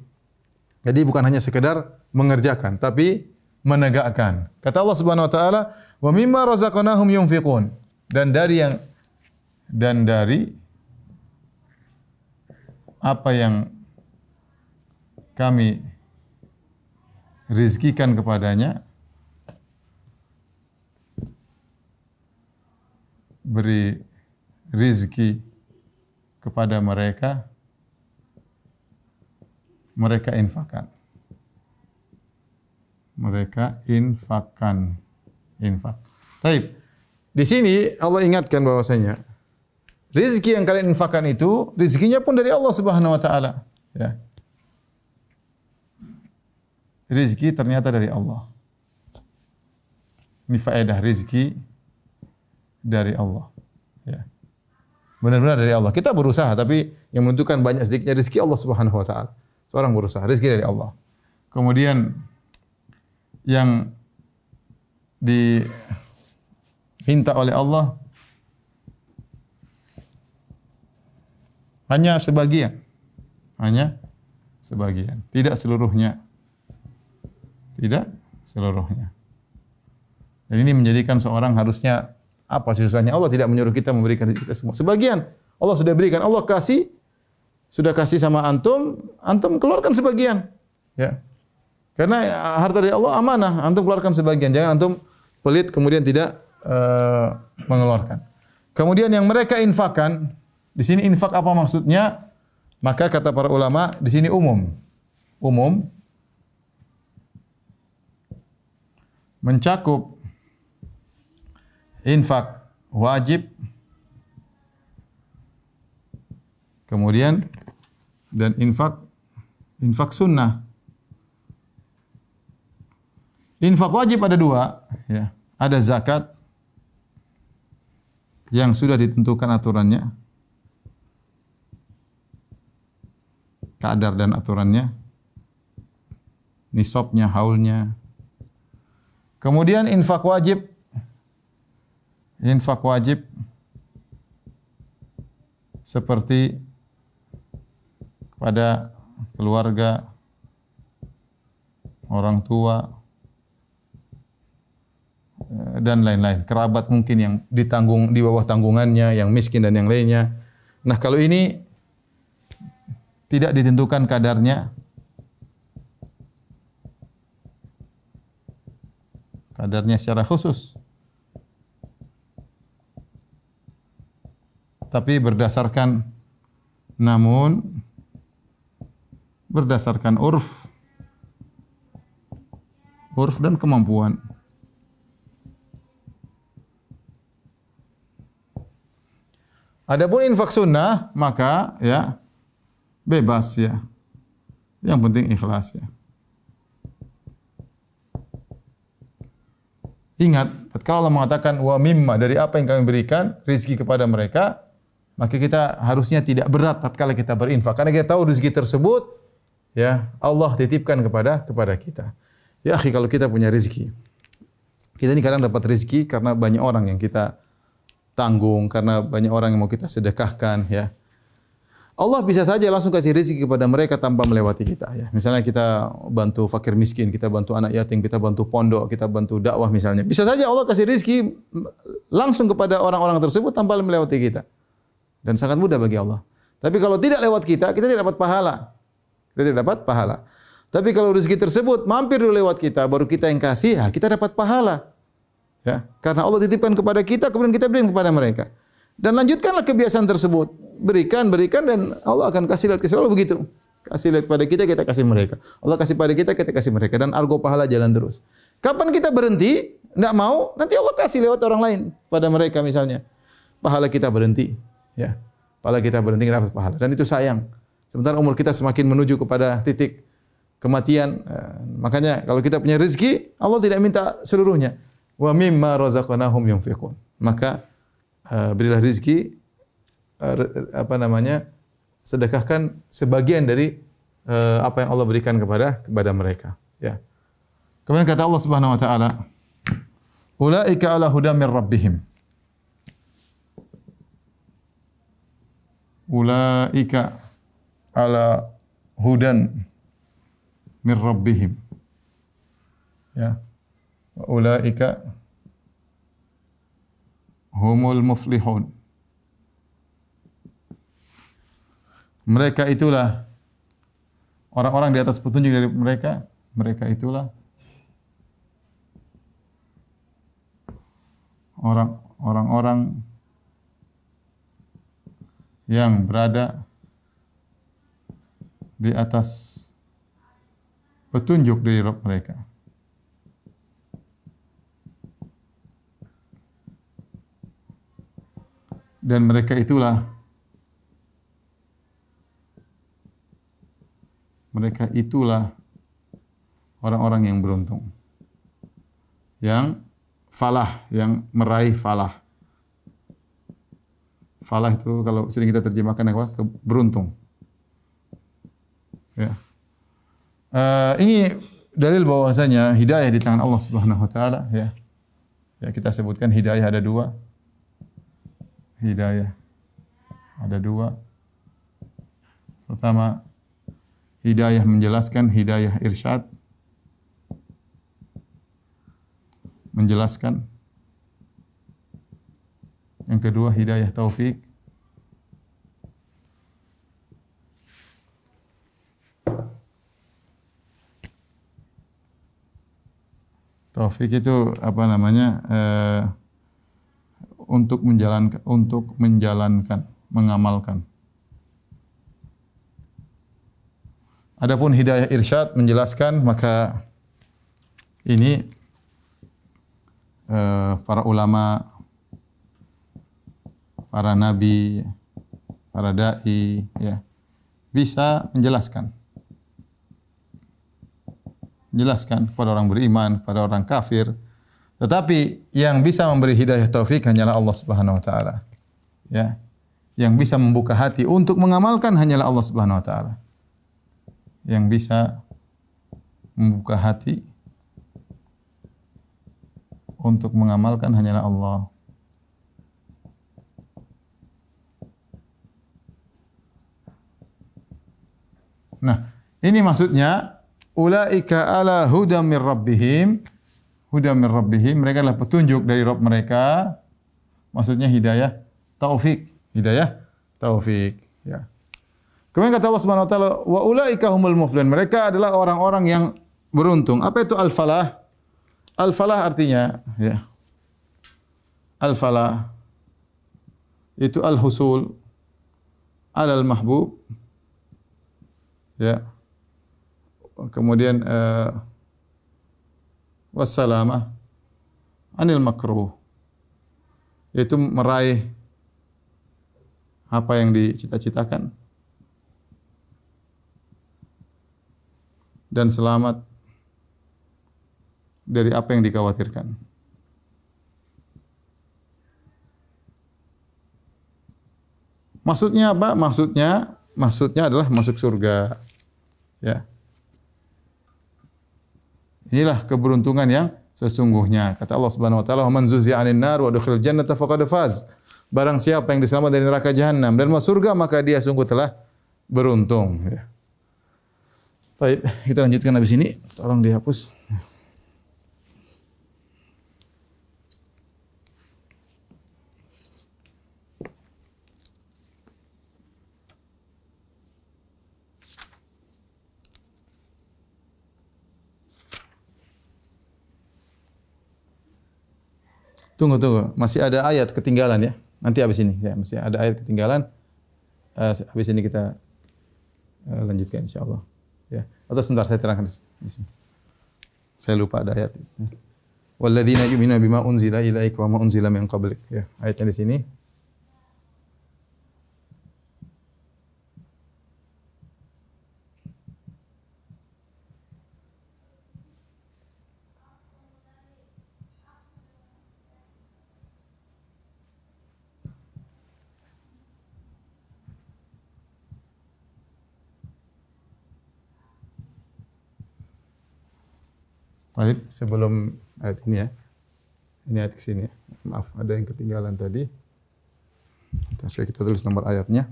Jadi bukan hanya sekedar mengerjakan, tapi menegakkan. Kata Allah Subhanahu wa taala, "Wa mimma razaqnahum yunfiqun." Dan dari apa yang kami rizkikan kepadanya, beri rizki kepada mereka, mereka infakkan. Mereka infakkan. Infak. Taib. Di sini Allah ingatkan bahwasanya rizki yang kalian infakkan itu rizkinya pun dari Allah Subhanahu wa taala, ya. Rizki ternyata dari Allah. Ini faedah rizki dari Allah. Ya. Benar-benar dari Allah. Kita berusaha, tapi yang menentukan banyak sedikitnya rizki Allah Subhanahu wa taala. Seorang berusaha, rizki dari Allah. Kemudian yang diminta oleh Allah hanya sebagian. Hanya sebagian, tidak seluruhnya. Tidak seluruhnya. Dan ini menjadikan seorang harusnya apa sih susahnya? Allah tidak menyuruh kita memberikan rezeki kita semua. Sebagian Allah sudah berikan, Allah kasih, sudah kasih sama antum, antum keluarkan sebagian. Ya. Karena harta dari Allah amanah, antum keluarkan sebagian. Jangan antum pelit kemudian tidak mengeluarkan. Kemudian yang mereka infakkan, di sini infak apa maksudnya? Maka kata para ulama, di sini umum. Umum mencakup infak wajib, kemudian dan infak sunnah. Infak wajib ada dua, ya. Ada zakat yang sudah ditentukan aturannya, kadar dan aturannya, nisabnya, haulnya. Kemudian infak wajib seperti kepada keluarga, orang tua, dan lain-lain. Kerabat mungkin yang ditanggung di bawah tanggungannya, yang miskin dan yang lainnya. Nah, kalau ini tidak ditentukan kadarnya, secara khusus, tapi berdasarkan urf dan kemampuan. Adapun infak sunnah maka ya bebas ya. Yang penting ikhlas ya. Ingat, kalau Allah mengatakan wa mimma, dari apa yang kami berikan rezeki kepada mereka, maka kita harusnya tidak berat tatkala kita berinfak, karena kita tahu rezeki tersebut ya Allah titipkan kepada kita. Ya akhi, kalau kita punya rezeki, kita ini kadang dapat rezeki karena banyak orang yang kita tanggung, karena banyak orang yang mau kita sedekahkan ya. Allah bisa saja langsung kasih rezeki kepada mereka tanpa melewati kita ya. Misalnya kita bantu fakir miskin, kita bantu anak yatim, kita bantu pondok, kita bantu dakwah misalnya. Bisa saja Allah kasih rezeki langsung kepada orang-orang tersebut tanpa melewati kita. Dan sangat mudah bagi Allah. Tapi kalau tidak lewat kita, kita tidak dapat pahala. Kita tidak dapat pahala. Tapi kalau rezeki tersebut mampir dulu lewat kita, baru kita yang kasih, ya kita dapat pahala. Ya, karena Allah titipkan kepada kita, kemudian kita berikan kepada mereka. Dan lanjutkanlah kebiasaan tersebut. Berikan dan Allah akan kasih lihat. Selalu begitu. Kasih lihat pada kita kasih mereka. Allah kasih pada kita kasih mereka. Dan argo pahala jalan terus. Kapan kita berhenti, tidak mau, nanti Allah kasih lewat orang lain pada mereka misalnya. Pahala kita berhenti. Ya, pahala kita berhenti, kita dapat pahala. Dan itu sayang. Sementara umur kita semakin menuju kepada titik kematian. Makanya kalau kita punya rezeki, Allah tidak minta seluruhnya. Wa mimma razaqnahum yunfiqun. Maka berilah rezeki, sedekahkan sebagian dari apa yang Allah berikan kepada mereka. Ya. Kemudian kata Allah Subhanahu Wa Taala, ulaika ala hudam min rabbihim. Ulaika ala hudan min rabbihim. Ya. Ulaika humul muflihun. Mereka itulah orang-orang di atas petunjuk dari mereka. Mereka itulah orang-orang yang berada di atas petunjuk dari Rabb mereka. Dan mereka itulah orang-orang yang beruntung, yang falah, yang meraih falah. Falah itu kalau sering kita terjemahkan apa? Beruntung. Ya. Ini dalil bahwasanya hidayah di tangan Allah Subhanahu Wa Taala. Ya. Ya, kita sebutkan hidayah ada dua. Hidayah ada dua. Pertama, hidayah menjelaskan, hidayah irsyad. Menjelaskan. Yang kedua, hidayah taufik. Taufik itu apa namanya? Untuk menjalankan, mengamalkan. Adapun hidayah irsyad menjelaskan, maka ini para ulama, para nabi, para dai ya bisa menjelaskan. Menjelaskan kepada orang beriman, kepada orang kafir. Tetapi yang bisa memberi hidayah taufik hanyalah Allah Subhanahu Wa Taala. Ya, yang bisa membuka hati untuk mengamalkan hanyalah Allah Subhanahu Wa Taala. Yang bisa membuka hati untuk mengamalkan hanyalah Allah. Nah, ini maksudnya ulaika ala hudam mir rabbihim. Hudam mir rabbihim, mereka adalah petunjuk dari Rabb mereka. Maksudnya hidayah taufik, hidayah taufik, ya. Kemudian kata Allah Subhanahu wa taala, wa ulaika humul muflihun. Mereka adalah orang-orang yang beruntung. Apa itu al-falah? Al-falah artinya ya. Al-falah Itu al-husul alal mahbub, ya. Kemudian wassalamah anil makruh, yaitu meraih apa yang dicita-citakan dan selamat dari apa yang dikhawatirkan. Maksudnya apa? Maksudnya adalah masuk surga. Ya. Inilah keberuntungan yang sesungguhnya. Kata Allah Subhanahu wa taala, "Man zuzi'a 'anil nar wa udkhilal jannata faqad faz." Barang siapa yang diselamatkan dari neraka jahanam dan masuk surga, maka dia sungguh telah beruntung. Ya. Baik, kita lanjutkan habis ini. Tolong dihapus. Tunggu. Masih ada ayat ketinggalan ya. Nanti habis ini ya, masih ada ayat ketinggalan. Habis ini kita lanjutkan insyaallah. Ya. Atau sebentar saya terangkan di sini. Saya lupa ada ayat. Walladzina yu'minuna bima unzila ilaika wa ma unzila min qablik. Ya, ayatnya di sini. Baik, sebelum ayat ini ya. Ini ayat ke sini ya. Maaf, ada yang ketinggalan tadi. Kita tulis nomor ayatnya.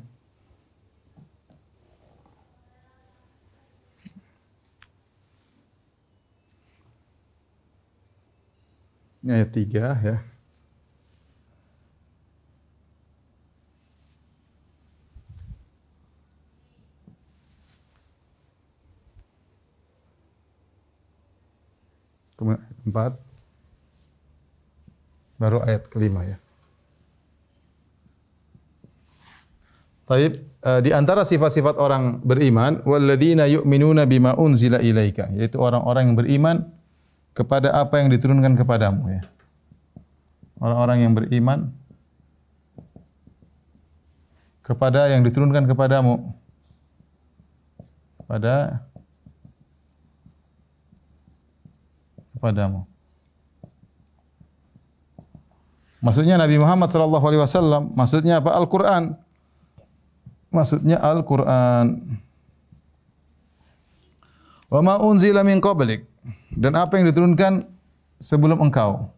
Ini ayat 3 ya. Kemudian ayat 4, baru ayat kelima ya. Taib, di antara sifat-sifat orang beriman, walladzina yu'minuna bima unzila ilaika, yaitu orang-orang yang beriman kepada apa yang diturunkan kepadamu ya. Orang-orang yang beriman kepada yang diturunkan kepadamu. Kepadamu. Maksudnya Nabi Muhammad sallallahu alaihi wasallam, maksudnya apa? Al-Qur'an. Maksudnya Al-Qur'an. Wa ma unzila min qablik, dan apa yang diturunkan sebelum engkau.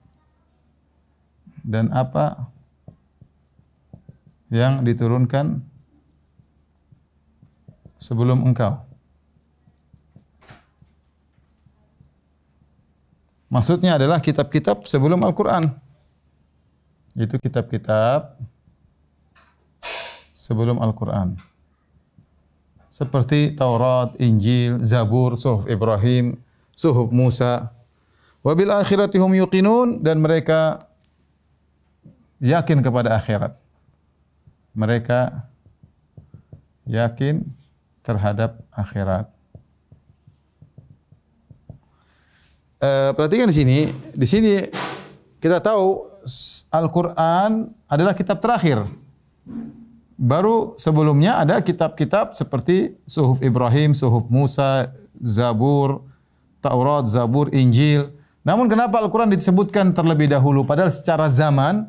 Dan apa yang diturunkan sebelum engkau. Maksudnya adalah kitab-kitab sebelum Al-Quran. Itu kitab-kitab sebelum Al-Quran. Seperti Taurat, Injil, Zabur, Suhuf Ibrahim, Suhuf Musa. Wa bil akhirati hum yuqinun, dan mereka yakin kepada akhirat. Mereka yakin terhadap akhirat. Perhatikan di sini kita tahu Al-Quran adalah kitab terakhir. Baru sebelumnya ada kitab-kitab seperti Suhuf Ibrahim, Suhuf Musa, Zabur, Taurat, Zabur, Injil. Namun kenapa Al-Quran disebutkan terlebih dahulu? Padahal secara zaman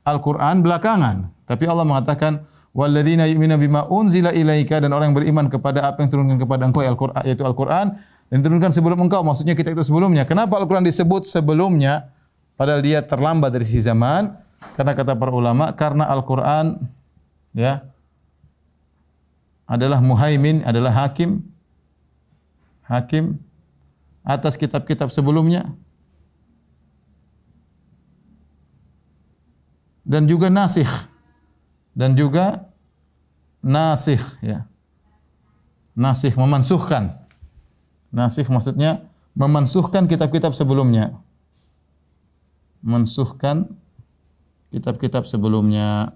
Al-Quran belakangan. Tapi Allah mengatakan, walladzina yu'minuna bima unzila ilaika, dan orang yang beriman kepada apa yang turunkan kepada engkau, yaitu Al-Quran, dan diturunkan sebelum engkau, maksudnya kita itu sebelumnya. Kenapa Al-Quran disebut sebelumnya, padahal dia terlambat dari sisi zaman? Karena kata para ulama, karena Al-Quran ya adalah muhaimin, adalah hakim atas kitab-kitab sebelumnya, dan juga nasikh, ya. Nasikh, memansuhkan. Nasikh maksudnya memansuhkan kitab-kitab sebelumnya. Mensuhkan kitab-kitab sebelumnya.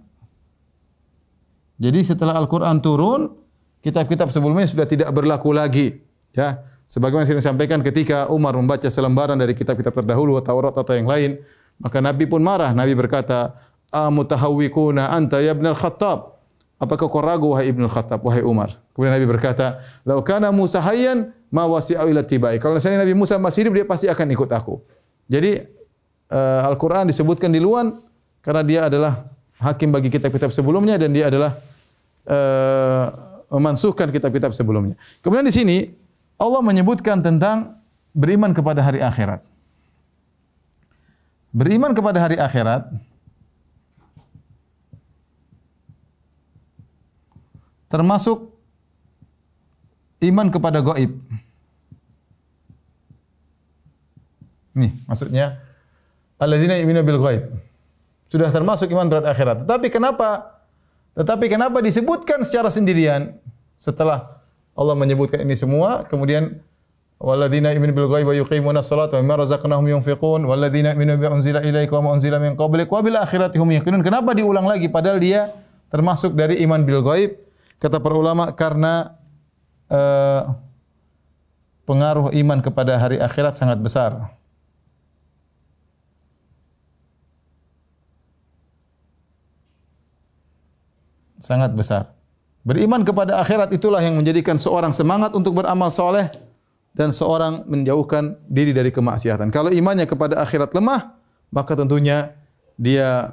Jadi setelah Al-Qur'an turun, kitab-kitab sebelumnya sudah tidak berlaku lagi. Ya, sebagaimana saya sampaikan ketika Umar membaca selembaran dari kitab-kitab terdahulu, Taurat atau yang lain, maka Nabi pun marah. Nabi berkata, "Amutahawwikuna anta ya Ibn al-Khattab?" Apakah kau ragu wahai Ibn al-Khattab, wahai Umar? Kemudian Nabi berkata, "Lau kana Musa hayyan ma wasi'u ila tibai." Kalau misalnya Nabi Musa masih hidup, dia pasti akan ikut aku. Jadi Al-Qur'an disebutkan di luar karena dia adalah hakim bagi kitab-kitab sebelumnya dan dia adalah memansuhkan kitab-kitab sebelumnya. Kemudian di sini Allah menyebutkan tentang beriman kepada hari akhirat. Beriman kepada hari akhirat termasuk iman kepada gaib. Nih, maksudnya alladzina yu'minuna bil ghaib. Sudah termasuk iman terhadap akhirat. Tetapi kenapa disebutkan secara sendirian setelah Allah menyebutkan ini semua, kemudian walladzina yu'minuna bil ghaib wa yuqimuna sholata wa mimma razaqnahum yunfiqun walladzina yu'minuna bima unzila ilaika wa ma unzila min qablik wa bil akhirati hum yuqinun. Kenapa diulang lagi padahal dia termasuk dari iman bil ghaib? Kata para ulama karena pengaruh iman kepada hari akhirat sangat besar. Sangat besar. Beriman kepada akhirat itulah yang menjadikan seorang semangat untuk beramal soleh dan seorang menjauhkan diri dari kemaksiatan. Kalau imannya kepada akhirat lemah, maka tentunya dia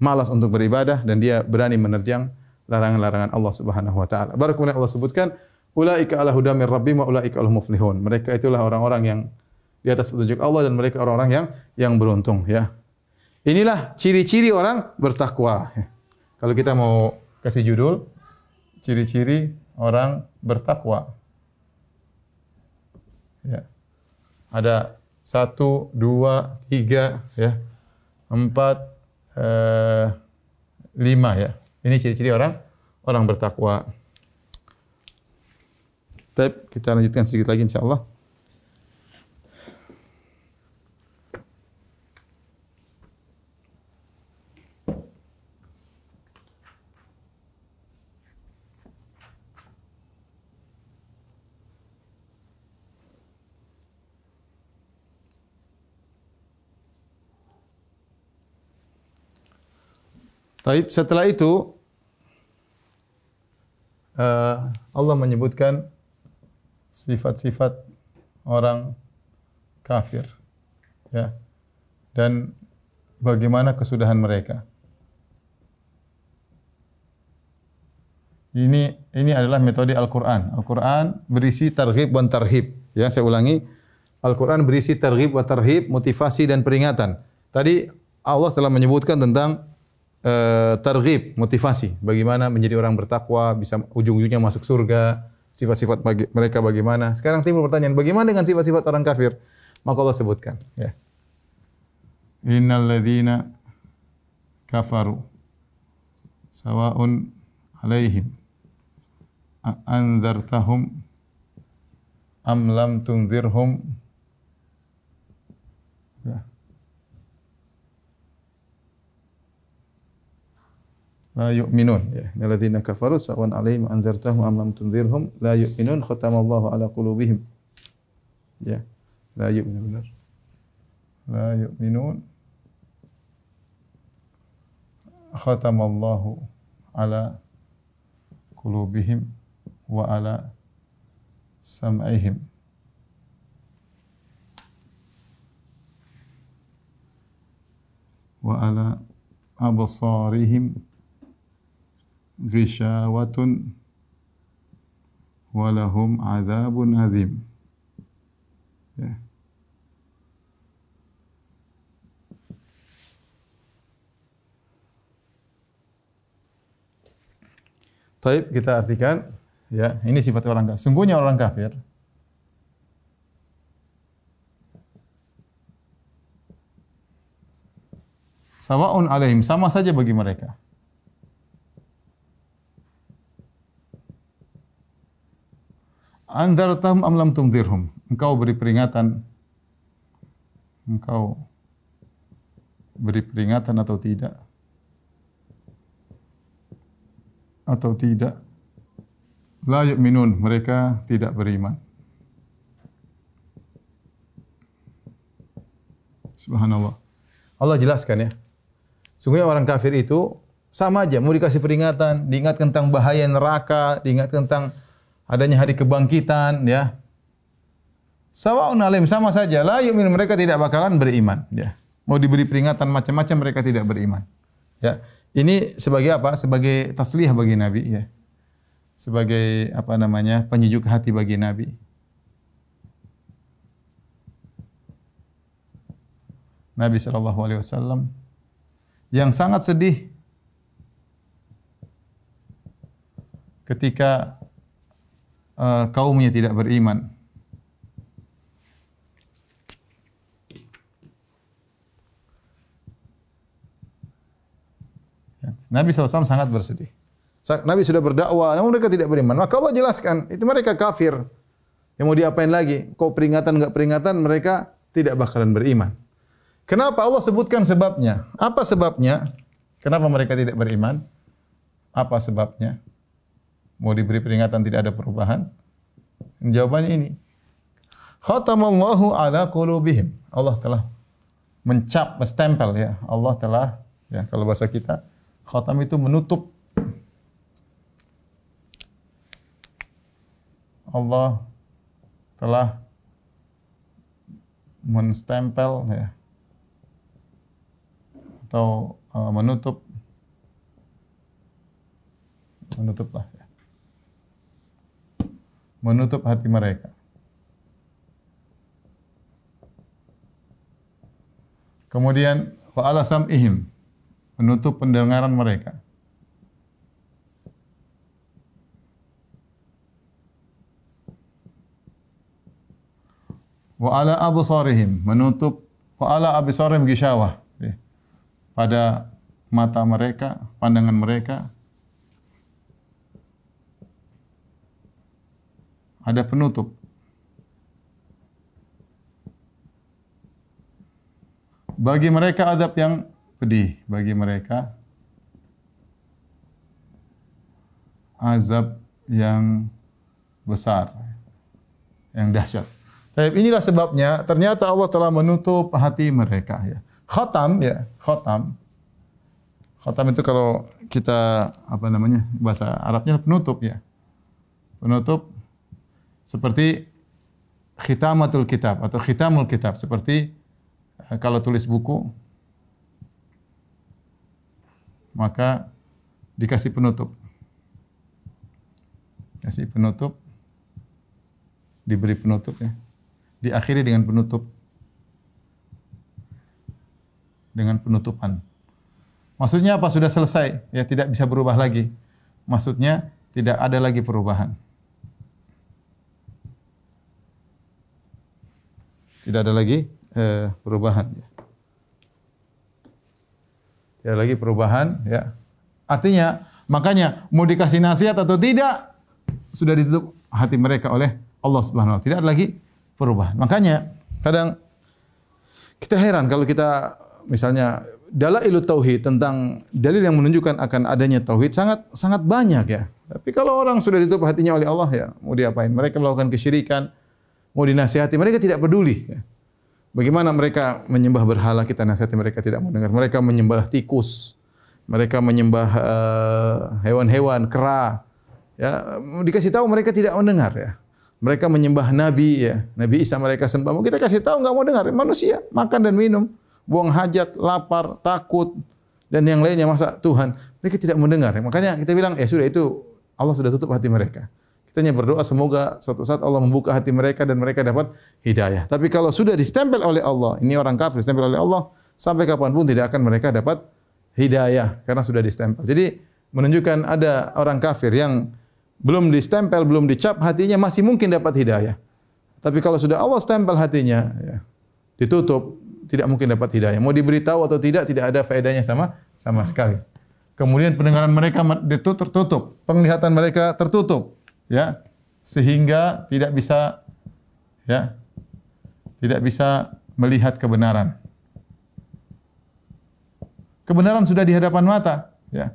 malas untuk beribadah dan dia berani menerjang larangan-larangan Allah Subhanahu wa taala. Baru kemudian Allah sebutkan ulaika ala hudam mir rabbihim wa ulaika al muflihun. Mereka itulah orang-orang yang di atas petunjuk Allah dan mereka orang-orang yang beruntung, ya. Inilah ciri-ciri orang bertakwa. Kalau kita mau kasih judul ciri-ciri orang bertakwa. Ya. Ada 1, 2, 3, ya. 4, 5, ya. Ini ciri-ciri orang bertakwa. Baik, kita lanjutkan sedikit lagi insyaallah. Taib, setelah itu Allah menyebutkan sifat-sifat orang kafir, ya, dan bagaimana kesudahan mereka. Ini adalah metode Al-Qur'an. Al-Qur'an berisi targhib dan tarhib. Ya, saya ulangi. Al-Qur'an berisi targhib wa tarhib, motivasi dan peringatan. Tadi Allah telah menyebutkan tentang targhib, motivasi, bagaimana menjadi orang bertakwa, bisa ujung-ujungnya masuk surga, sifat-sifat mereka bagaimana. Sekarang timbul pertanyaan, bagaimana dengan sifat-sifat orang kafir? Maka Allah sebutkan, ya. Innal ladzina kafaru sawa'un 'alaihim anzartahum am lam tunzirhum, ya, la yu'minun, ya. Alladzina kafaru sawa'un 'alaihim anzartahum am lam tunzirhum la yu'minun khatamallahu 'ala qulubihim. Ya. La yu'minun, benar. La yu'minun khatamallahu 'ala qulubihim wa 'ala sam'ihim wa 'ala absarihim ghishawatun walahum azabun azim, ya. Taib, kita artikan, ya, ini sifat orang kafir. Sungguhnya orang kafir sawa'un alaihim, sama saja bagi mereka. Anzartahum am lam tunzirhum, engkau beri peringatan atau tidak. atau tidak? La yu'minun, mereka tidak beriman. Subhanallah. Allah jelaskan ya. Sungguhnya orang kafir itu sama aja, mau dikasih peringatan, diingatkan tentang bahaya neraka, diingatkan tentang adanya hari kebangkitan, ya. Sawa'un alaihim, sama saja. La yu'min, mereka tidak bakalan beriman, ya. Mau diberi peringatan macam-macam, mereka tidak beriman. Ya. Ini sebagai apa? Sebagai tasliyah bagi Nabi, ya. Sebagai apa namanya? Penyejuk hati bagi Nabi. Nabi SAW yang sangat sedih ketika kaumnya tidak beriman. Nabi SAW sangat bersedih. Nabi sudah berdakwah, namun mereka tidak beriman. Maka Allah jelaskan, itu mereka kafir. Yang mau diapain lagi? Kau peringatan enggak peringatan, mereka tidak bakalan beriman. Kenapa Allah sebutkan sebabnya? Apa sebabnya? Kenapa mereka tidak beriman? Apa sebabnya? Mau diberi peringatan tidak ada perubahan? Jawabannya ini. Khatamallahu ala qulubihim. Allah telah mencap, stempel ya. Allah telah, ya kalau bahasa kita, khatam itu menutup. Allah telah menstempel ya. Atau menutuplah ya. Menutup hati mereka. Kemudian wa ala sam'ihim, menutup pendengaran mereka. Wa ala absarihim, menutup wa ala absarihim ghishawah. Pada mata mereka, pandangan mereka ada penutup. Bagi mereka azab yang pedih, bagi mereka azab yang besar, yang dahsyat. Tapi inilah sebabnya ternyata Allah telah menutup hati mereka ya. Khatam ya, khatam. Khatam itu kalau kita apa namanya? Bahasa Arabnya penutup ya. Penutup seperti khitamatul kitab atau khitamul kitab, seperti kalau tulis buku maka dikasih penutup. Kasih penutup, diberi penutup ya. Diakhiri dengan penutup. Dengan penutupan. Maksudnya apa? Sudah selesai, ya tidak bisa berubah lagi. Maksudnya tidak ada lagi perubahan. Tidak ada lagi perubahan. Tidak ada lagi perubahan, ya. Artinya, makanya mau dikasih nasihat atau tidak, sudah ditutup hati mereka oleh Allah Subhanahu wa taala. Tidak ada lagi perubahan. Makanya kadang kita heran kalau kita misalnya dalailut tauhid, tentang dalil yang menunjukkan akan adanya tauhid sangat banyak ya. Tapi kalau orang sudah ditutup hatinya oleh Allah ya, mau diapain? Mereka melakukan kesyirikan, mau dinasihati, mereka tidak peduli ya. Bagaimana mereka menyembah berhala, kita nasihati mereka tidak mau dengar. Mereka menyembah tikus, mereka menyembah hewan-hewan, kera. Ya, dikasih tahu mereka tidak mendengar ya. Mereka menyembah nabi ya, Nabi Isa mereka sembah. Mau kita kasih tahu enggak mau dengar. Manusia makan dan minum, buang hajat, lapar, takut dan yang lainnya, masa Tuhan? Mereka tidak mendengar. Makanya kita bilang sudah, itu Allah sudah tutup hati mereka. Kita hanya berdoa semoga suatu saat Allah membuka hati mereka dan mereka dapat hidayah. Tapi kalau sudah distempel oleh Allah, ini orang kafir distempel oleh Allah, sampai kapanpun tidak akan mereka dapat hidayah karena sudah distempel. Jadi menunjukkan ada orang kafir yang belum distempel, belum dicap hatinya, masih mungkin dapat hidayah. Tapi kalau sudah Allah stempel hatinya, ya, ditutup, tidak mungkin dapat hidayah. Mau diberitahu atau tidak ada faedahnya sama sekali. Kemudian pendengaran mereka tertutup, penglihatan mereka tertutup, ya, sehingga tidak bisa melihat kebenaran. Kebenaran sudah di hadapan mata, ya.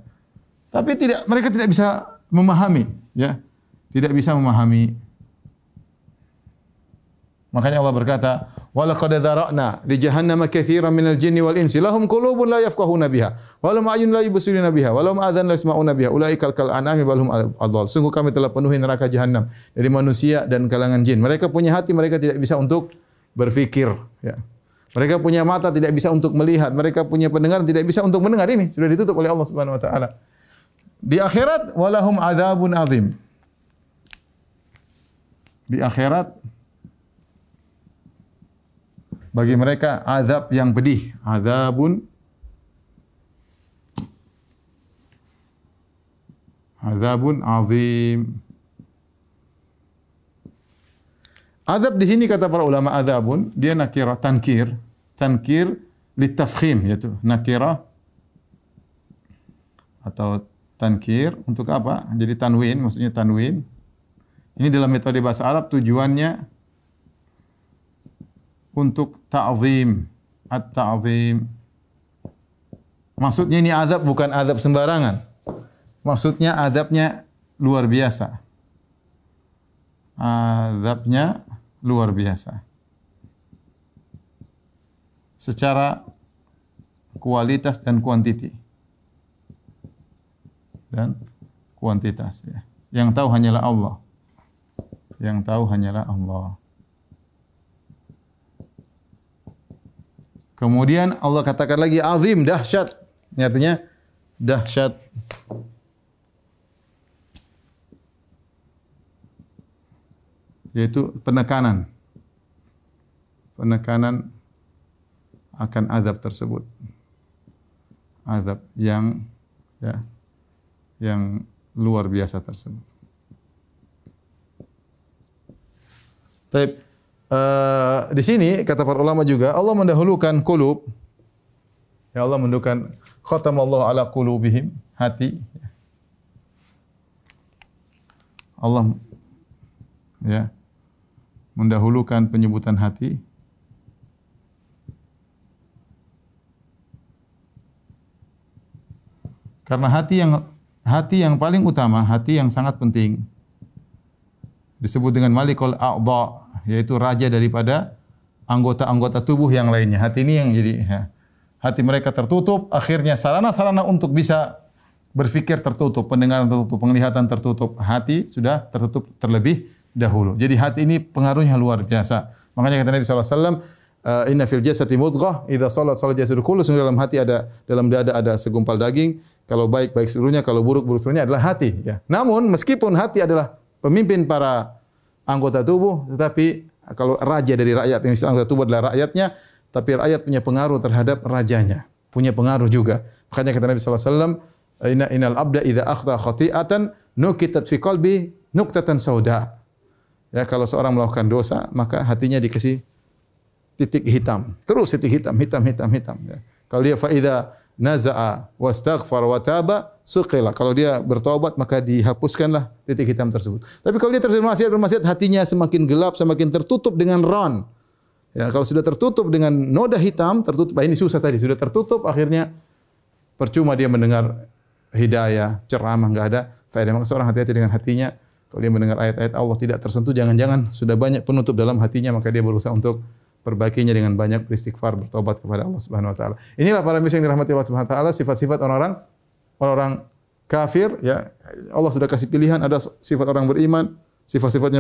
Tapi mereka tidak bisa memahami, ya. Tidak bisa memahami. Makanya Allah berkata, "Wa laqad dzara'na li jahannama katsiran minal jinni wal insi lahum qulubun la yafqahuna biha wa lahum a'yunun la yubsiruna biha wa lahum adhan la yasma'una biha ulaika kal an'ami bal hum adall." Sungguh kami telah penuhi neraka jahanam dari manusia dan kalangan jin. Mereka punya hati, mereka tidak bisa untuk berfikir, ya. Mereka punya mata, tidak bisa untuk melihat. Mereka punya pendengaran, tidak bisa untuk mendengar. Ini sudah ditutup oleh Allah Subhanahu wa taala. Di akhirat walahum adzabun azim. Di akhirat bagi mereka azab yang pedih, azabun azim. Azab di sini kata para ulama azabun dia nakirah tankir litafkhim, yaitu nakirah atau tankir untuk apa? Jadi tanwin, maksudnya tanwin. Ini dalam metode bahasa Arab tujuannya untuk ta'zim, at-ta'zim. Maksudnya ini azab bukan azab sembarangan. Maksudnya azabnya luar biasa. Azabnya luar biasa. Secara kualitas dan kuantiti. Dan kuantitas, ya. Yang tahu hanyalah Allah. Yang tahu hanyalah Allah. Kemudian Allah katakan lagi azim, dahsyat. Ini artinya dahsyat. Yaitu penekanan. Penekanan akan azab tersebut. Azab yang luar biasa tersebut. Baik. Di sini kata para ulama juga Allah mendahulukan qulub. Ya, Allah mendahulukan khatamallahu ala qulubihim, hati. Allah ya mendahulukan penyebutan hati. Karena hati yang paling utama, hati yang sangat penting disebut dengan malikul a'dha, yaitu raja daripada anggota-anggota tubuh yang lainnya. Hati ini yang jadi hati mereka tertutup, akhirnya sarana-sarana untuk bisa berfikir tertutup, pendengaran tertutup, penglihatan tertutup, hati sudah tertutup terlebih dahulu. Jadi hati ini pengaruhnya luar biasa. Makanya kata Nabi sallallahu alaihi wasallam, inna fil jasadi mudghah, idza shalat shalat jasadu kullu. Dalam hati ada, dalam dada ada segumpal daging. Kalau baik baik seluruhnya, kalau buruk buruk seluruhnya adalah hati. Ya. Namun meskipun hati adalah pemimpin para anggota tubuh, tetapi kalau raja dari rakyat, yang istilah anggota tubuh adalah rakyatnya, tapi rakyat punya pengaruh terhadap rajanya, punya pengaruh juga. Makanya kata Nabi sallallahu alaihi wasallam, innal abda idza akhta khati'atan nukitat fi qalbi nuqtatan sauda. Ya, kalau seorang melakukan dosa, maka hatinya dikasih titik hitam. Terus titik hitam. Ya. Kalau dia fa idza naza'a wastaghfar wa taba suqila. Kalau dia bertobat maka dihapuskanlah titik hitam tersebut. Tapi kalau dia terus bermaksiat, hatinya semakin gelap, semakin tertutup dengan ron. Ya, kalau sudah tertutup dengan noda hitam, tertutup, ini susah tadi, sudah tertutup, akhirnya percuma dia mendengar hidayah, ceramah, enggak ada faedah. Maka seorang hati-hati dengan hatinya. Kalau dia mendengar ayat-ayat Allah tidak tersentuh, jangan-jangan sudah banyak penutup dalam hatinya, maka dia berusaha untuk perbaikinya dengan banyak beristighfar, bertobat kepada Allah Subhanahu wa taala. Inilah para muslim yang dirahmati Allah Subhanahu wa taala, sifat-sifat orang kafir, ya. Allah sudah kasih pilihan, ada sifat orang beriman, sifat-sifatnya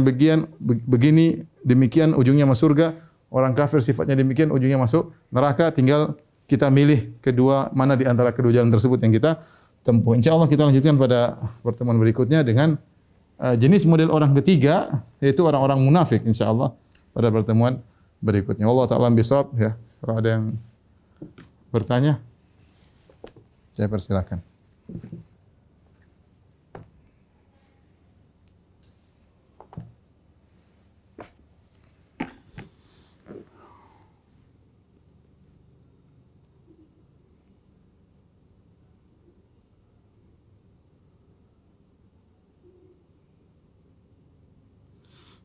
begini, demikian ujungnya masuk surga. Orang kafir sifatnya demikian, ujungnya masuk neraka. Tinggal kita milih kedua, mana di antara kedua jalan tersebut yang kita tempuh. Insyaallah kita lanjutkan pada pertemuan berikutnya dengan jenis model orang ketiga, yaitu orang-orang munafik, insyaallah pada pertemuan berikutnya. Wallahu ta'ala bishawab, ya. Kalau ada yang bertanya, saya persilakan.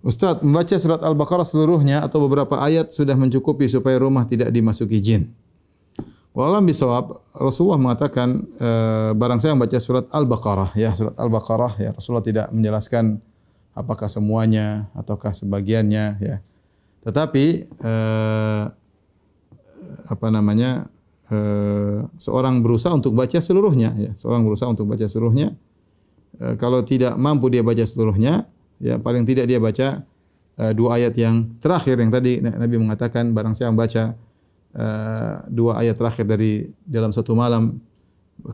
Ustaz, membaca surat Al-Baqarah seluruhnya atau beberapa ayat sudah mencukupi supaya rumah tidak dimasuki jin. Walam bisawab, Rasulullah mengatakan barang saya yang baca surat Al-Baqarah, ya surat Al-Baqarah, ya Rasulullah tidak menjelaskan apakah semuanya ataukah sebagiannya, ya. Tetapi seorang berusaha untuk baca seluruhnya, ya. Seorang berusaha untuk baca seluruhnya. Kalau tidak mampu dia baca seluruhnya, ya paling tidak dia baca 2 ayat yang terakhir yang tadi Nabi mengatakan barang siapa baca 2 ayat terakhir dari dalam satu malam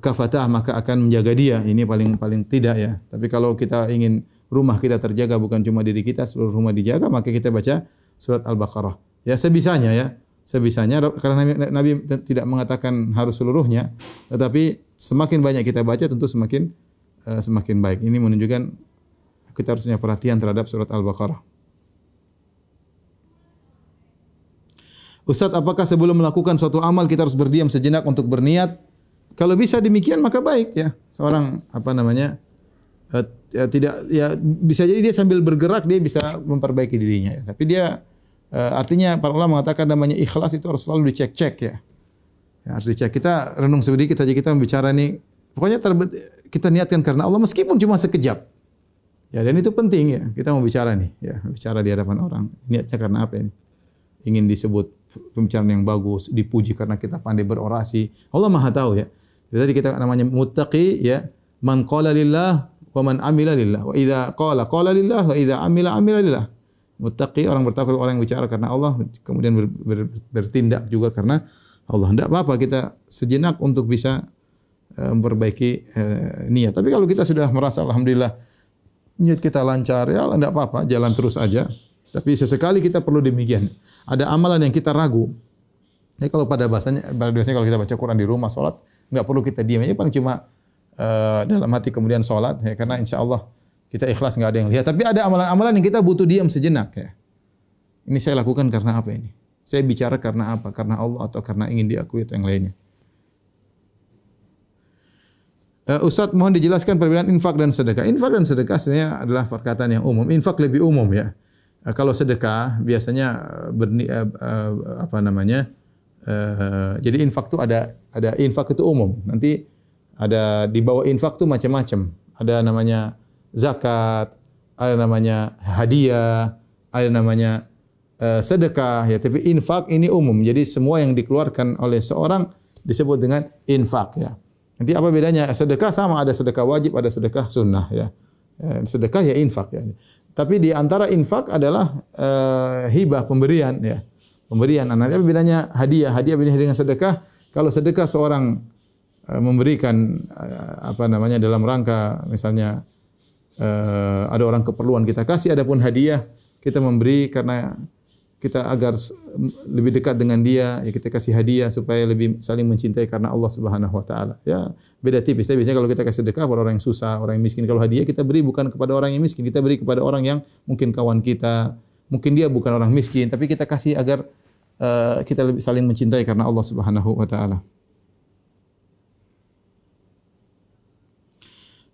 kafatah maka akan menjaga dia. Ini paling tidak, ya. Tapi kalau kita ingin rumah kita terjaga, bukan cuma diri kita, seluruh rumah dijaga, maka kita baca surat Al-Baqarah. Ya sebisanya, ya. Sebisanya, karena Nabi tidak mengatakan harus seluruhnya, tetapi semakin banyak kita baca tentu semakin baik. Ini menunjukkan kita harus punya perhatian terhadap surat Al-Baqarah. Ustaz, apakah sebelum melakukan suatu amal kita harus berdiam sejenak untuk berniat? Kalau bisa demikian maka baik, ya. Seorang bisa jadi dia sambil bergerak dia bisa memperbaiki dirinya, ya. Tapi dia artinya para ulama mengatakan namanya ikhlas itu harus selalu dicek-cek, ya. Harus dicek. Kita renung sedikit saja, kita membicara nih. Pokoknya kita niatkan karena Allah meskipun cuma sekejap. Ya, dan itu penting, ya. Kita mau bicara nih, ya, bicara di hadapan orang. Niatnya karena apa ini? Ingin disebut pembicaraan yang bagus, dipuji karena kita pandai berorasi. Allah Maha tahu, ya. Jadi kita namanya muttaqi, ya. Man qala lillah wa man amila lillah. Wa idza qala lillah wa idza amila lillah. Muttaqi orang bertakwa, orang yang bicara karena Allah, kemudian bertindak juga karena Allah. Tidak apa-apa kita sejenak untuk bisa memperbaiki niat. Tapi kalau kita sudah merasa alhamdulillah niat kita lancar, ya tidak apa-apa, jalan terus aja. Tapi sesekali kita perlu demikian. Ada amalan yang kita ragu. Jadi kalau biasanya kalau kita baca Quran di rumah, sholat, enggak perlu kita diam aja, paling cuma dalam hati kemudian sholat, ya, karena insya Allah kita ikhlas, enggak ada yang lihat. Tapi ada amalan-amalan yang kita butuh diam sejenak, ya. Ini saya lakukan karena apa ini? Saya bicara karena apa? Karena Allah atau karena ingin diakui atau yang lainnya? Ustaz, mohon dijelaskan perbedaan infak dan sedekah. Infak dan sedekah sebenarnya adalah perkataan yang umum. Infak lebih umum, ya. Kalau sedekah biasanya jadi infak itu ada infak itu umum. Nanti ada di bawah infak itu macam-macam. Ada namanya zakat, ada namanya hadiah, ada namanya sedekah, ya. Tapi infak ini umum. Jadi semua yang dikeluarkan oleh seorang disebut dengan infak, ya. Nanti apa bedanya? Sedekah sama, ada sedekah wajib, ada sedekah sunnah, ya. Sedekah ya infak, ya. Tapi di antara infak adalah hibah, pemberian, ya. Pemberian. Nanti apa bedanya hadiah? Hadiah bedanya dengan sedekah. Kalau sedekah seorang memberikan dalam rangka misalnya ada orang keperluan kita kasih, adapun hadiah kita memberi karena kita agar lebih dekat dengan dia, ya kita kasih hadiah supaya lebih saling mencintai karena Allah Subhanahu wa taala. Ya, beda tipis. Biasanya kalau kita kasih sedekah kepada orang yang susah, orang yang miskin. Kalau hadiah kita beri bukan kepada orang yang miskin, kita beri kepada orang yang mungkin kawan kita, mungkin dia bukan orang miskin, tapi kita kasih agar kita lebih saling mencintai karena Allah Subhanahu wa taala.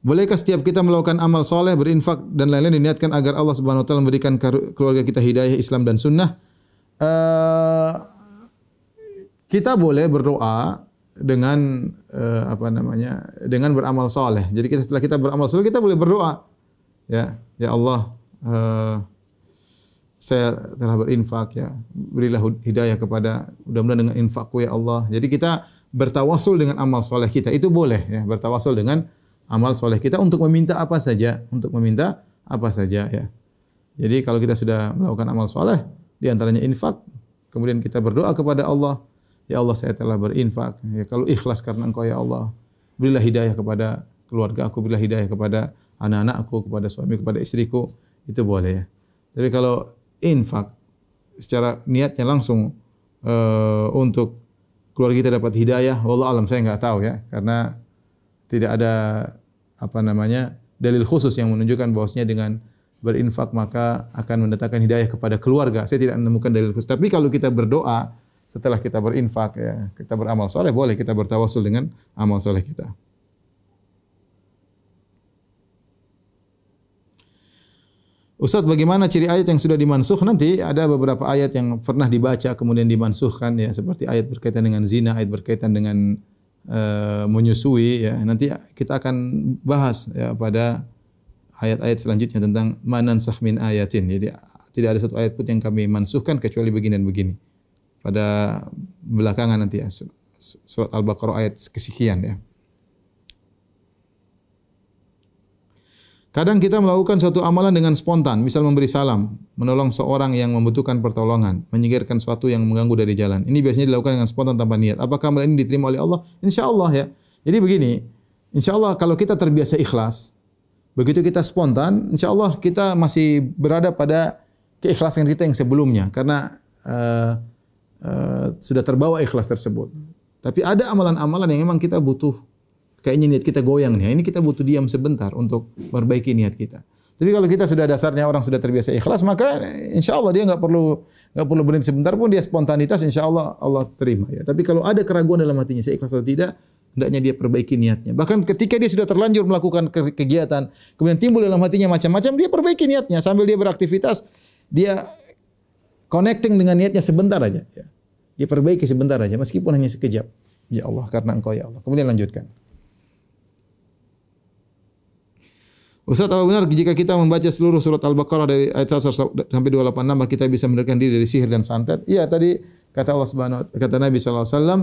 Bolehkah setiap kita melakukan amal soleh, berinfak dan lain-lain diniatkan agar Allah Subhanahu Wa Taala memberikan keluarga kita hidayah Islam dan Sunnah? Kita boleh berdoa dengan dengan beramal soleh. Jadi setelah kita beramal soleh kita boleh berdoa, ya Allah, saya telah berinfak, ya berilah hidayah kepada, mudah-mudahan dengan infakku ya Allah. Jadi kita bertawasul dengan amal soleh kita, itu boleh, ya, bertawasul dengan amal soleh kita untuk meminta apa saja, ya. Jadi kalau kita sudah melakukan amal soleh, di antaranya infak, kemudian kita berdoa kepada Allah, ya Allah saya telah berinfak, ya kalau ikhlas karena Engkau ya Allah, berilah hidayah kepada keluarga aku, berilah hidayah kepada anak-anakku, kepada suami, kepada istriku, itu boleh, ya. Tapi kalau infak secara niatnya langsung untuk keluarga kita dapat hidayah, wallahu alam, saya enggak tahu, ya, karena tidak ada dalil khusus yang menunjukkan bahwasanya dengan berinfak maka akan mendatangkan hidayah kepada keluarga. Saya tidak menemukan dalil khusus. Tapi kalau kita berdoa setelah kita berinfak, ya, kita beramal soleh, boleh kita bertawasul dengan amal soleh kita. Ustaz, bagaimana ciri ayat yang sudah dimansuh? Nanti ada beberapa ayat yang pernah dibaca kemudian dimansuhkan ya, seperti ayat berkaitan dengan zina, ayat berkaitan dengan menyusui ya. Nanti kita akan bahas ya pada ayat-ayat selanjutnya tentang manansakh min ayatin. Jadi tidak ada satu ayat pun yang kami mansuhkan kecuali begini dan begini. Pada belakangan nanti ya, surat Al-Baqarah ayat kesekian ya. Kadang kita melakukan suatu amalan dengan spontan, misal memberi salam, menolong seorang yang membutuhkan pertolongan, menyingkirkan sesuatu yang mengganggu dari jalan. Ini biasanya dilakukan dengan spontan tanpa niat. Apakah amalan ini diterima oleh Allah? Insyaallah ya. Jadi begini, insyaallah kalau kita terbiasa ikhlas, begitu kita spontan, insyaallah kita masih berada pada keikhlasan kita yang sebelumnya karena sudah terbawa ikhlas tersebut. Tapi ada amalan-amalan yang memang kita butuh, kayaknya niat kita goyang nih. Ini kita butuh diam sebentar untuk memperbaiki niat kita. Tapi kalau kita sudah dasarnya orang sudah terbiasa ikhlas, maka insya Allah dia nggak perlu berhenti sebentar pun, dia spontanitas insya Allah Allah terima ya. Tapi kalau ada keraguan dalam hatinya, saya ikhlas atau tidak, hendaknya dia perbaiki niatnya. Bahkan ketika dia sudah terlanjur melakukan kegiatan, kemudian timbul dalam hatinya macam-macam, dia perbaiki niatnya sambil dia beraktivitas, dia connecting dengan niatnya sebentar aja. Ya. Dia perbaiki sebentar aja, meskipun hanya sekejap. Ya Allah, karena Engkau ya Allah. Kemudian lanjutkan. Ustaz, apa benar jika kita membaca seluruh surat Al-Baqarah dari ayat 1 sampai 286 maka kita bisa mendapatkan diri dari sihir dan santet? Iya, tadi kata Allah Subhanahu wa taala, kata Nabi sallallahu alaihi wasallam,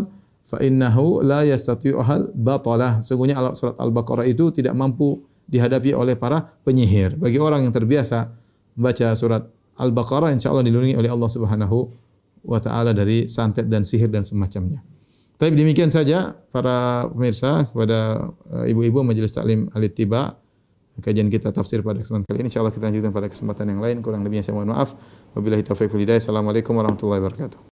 fa innahu la yastati'uhal batalah. Sungguhnya surat Al-Baqarah itu tidak mampu dihadapi oleh para penyihir. Bagi orang yang terbiasa membaca surat Al-Baqarah, insyaallah dilindungi oleh Allah Subhanahu wa taala dari santet dan sihir dan semacamnya. Tapi demikian saja para pemirsa, kepada ibu-ibu Majelis Taklim Al-Ittiba, kajian kita tafsir pada kesempatan kali ini. Insyaallah kita lanjutkan pada kesempatan yang lain. Kurang lebihnya saya mohon maaf. Wabillahi taufiq wal hidayah. Assalamualaikum warahmatullahi wabarakatuh.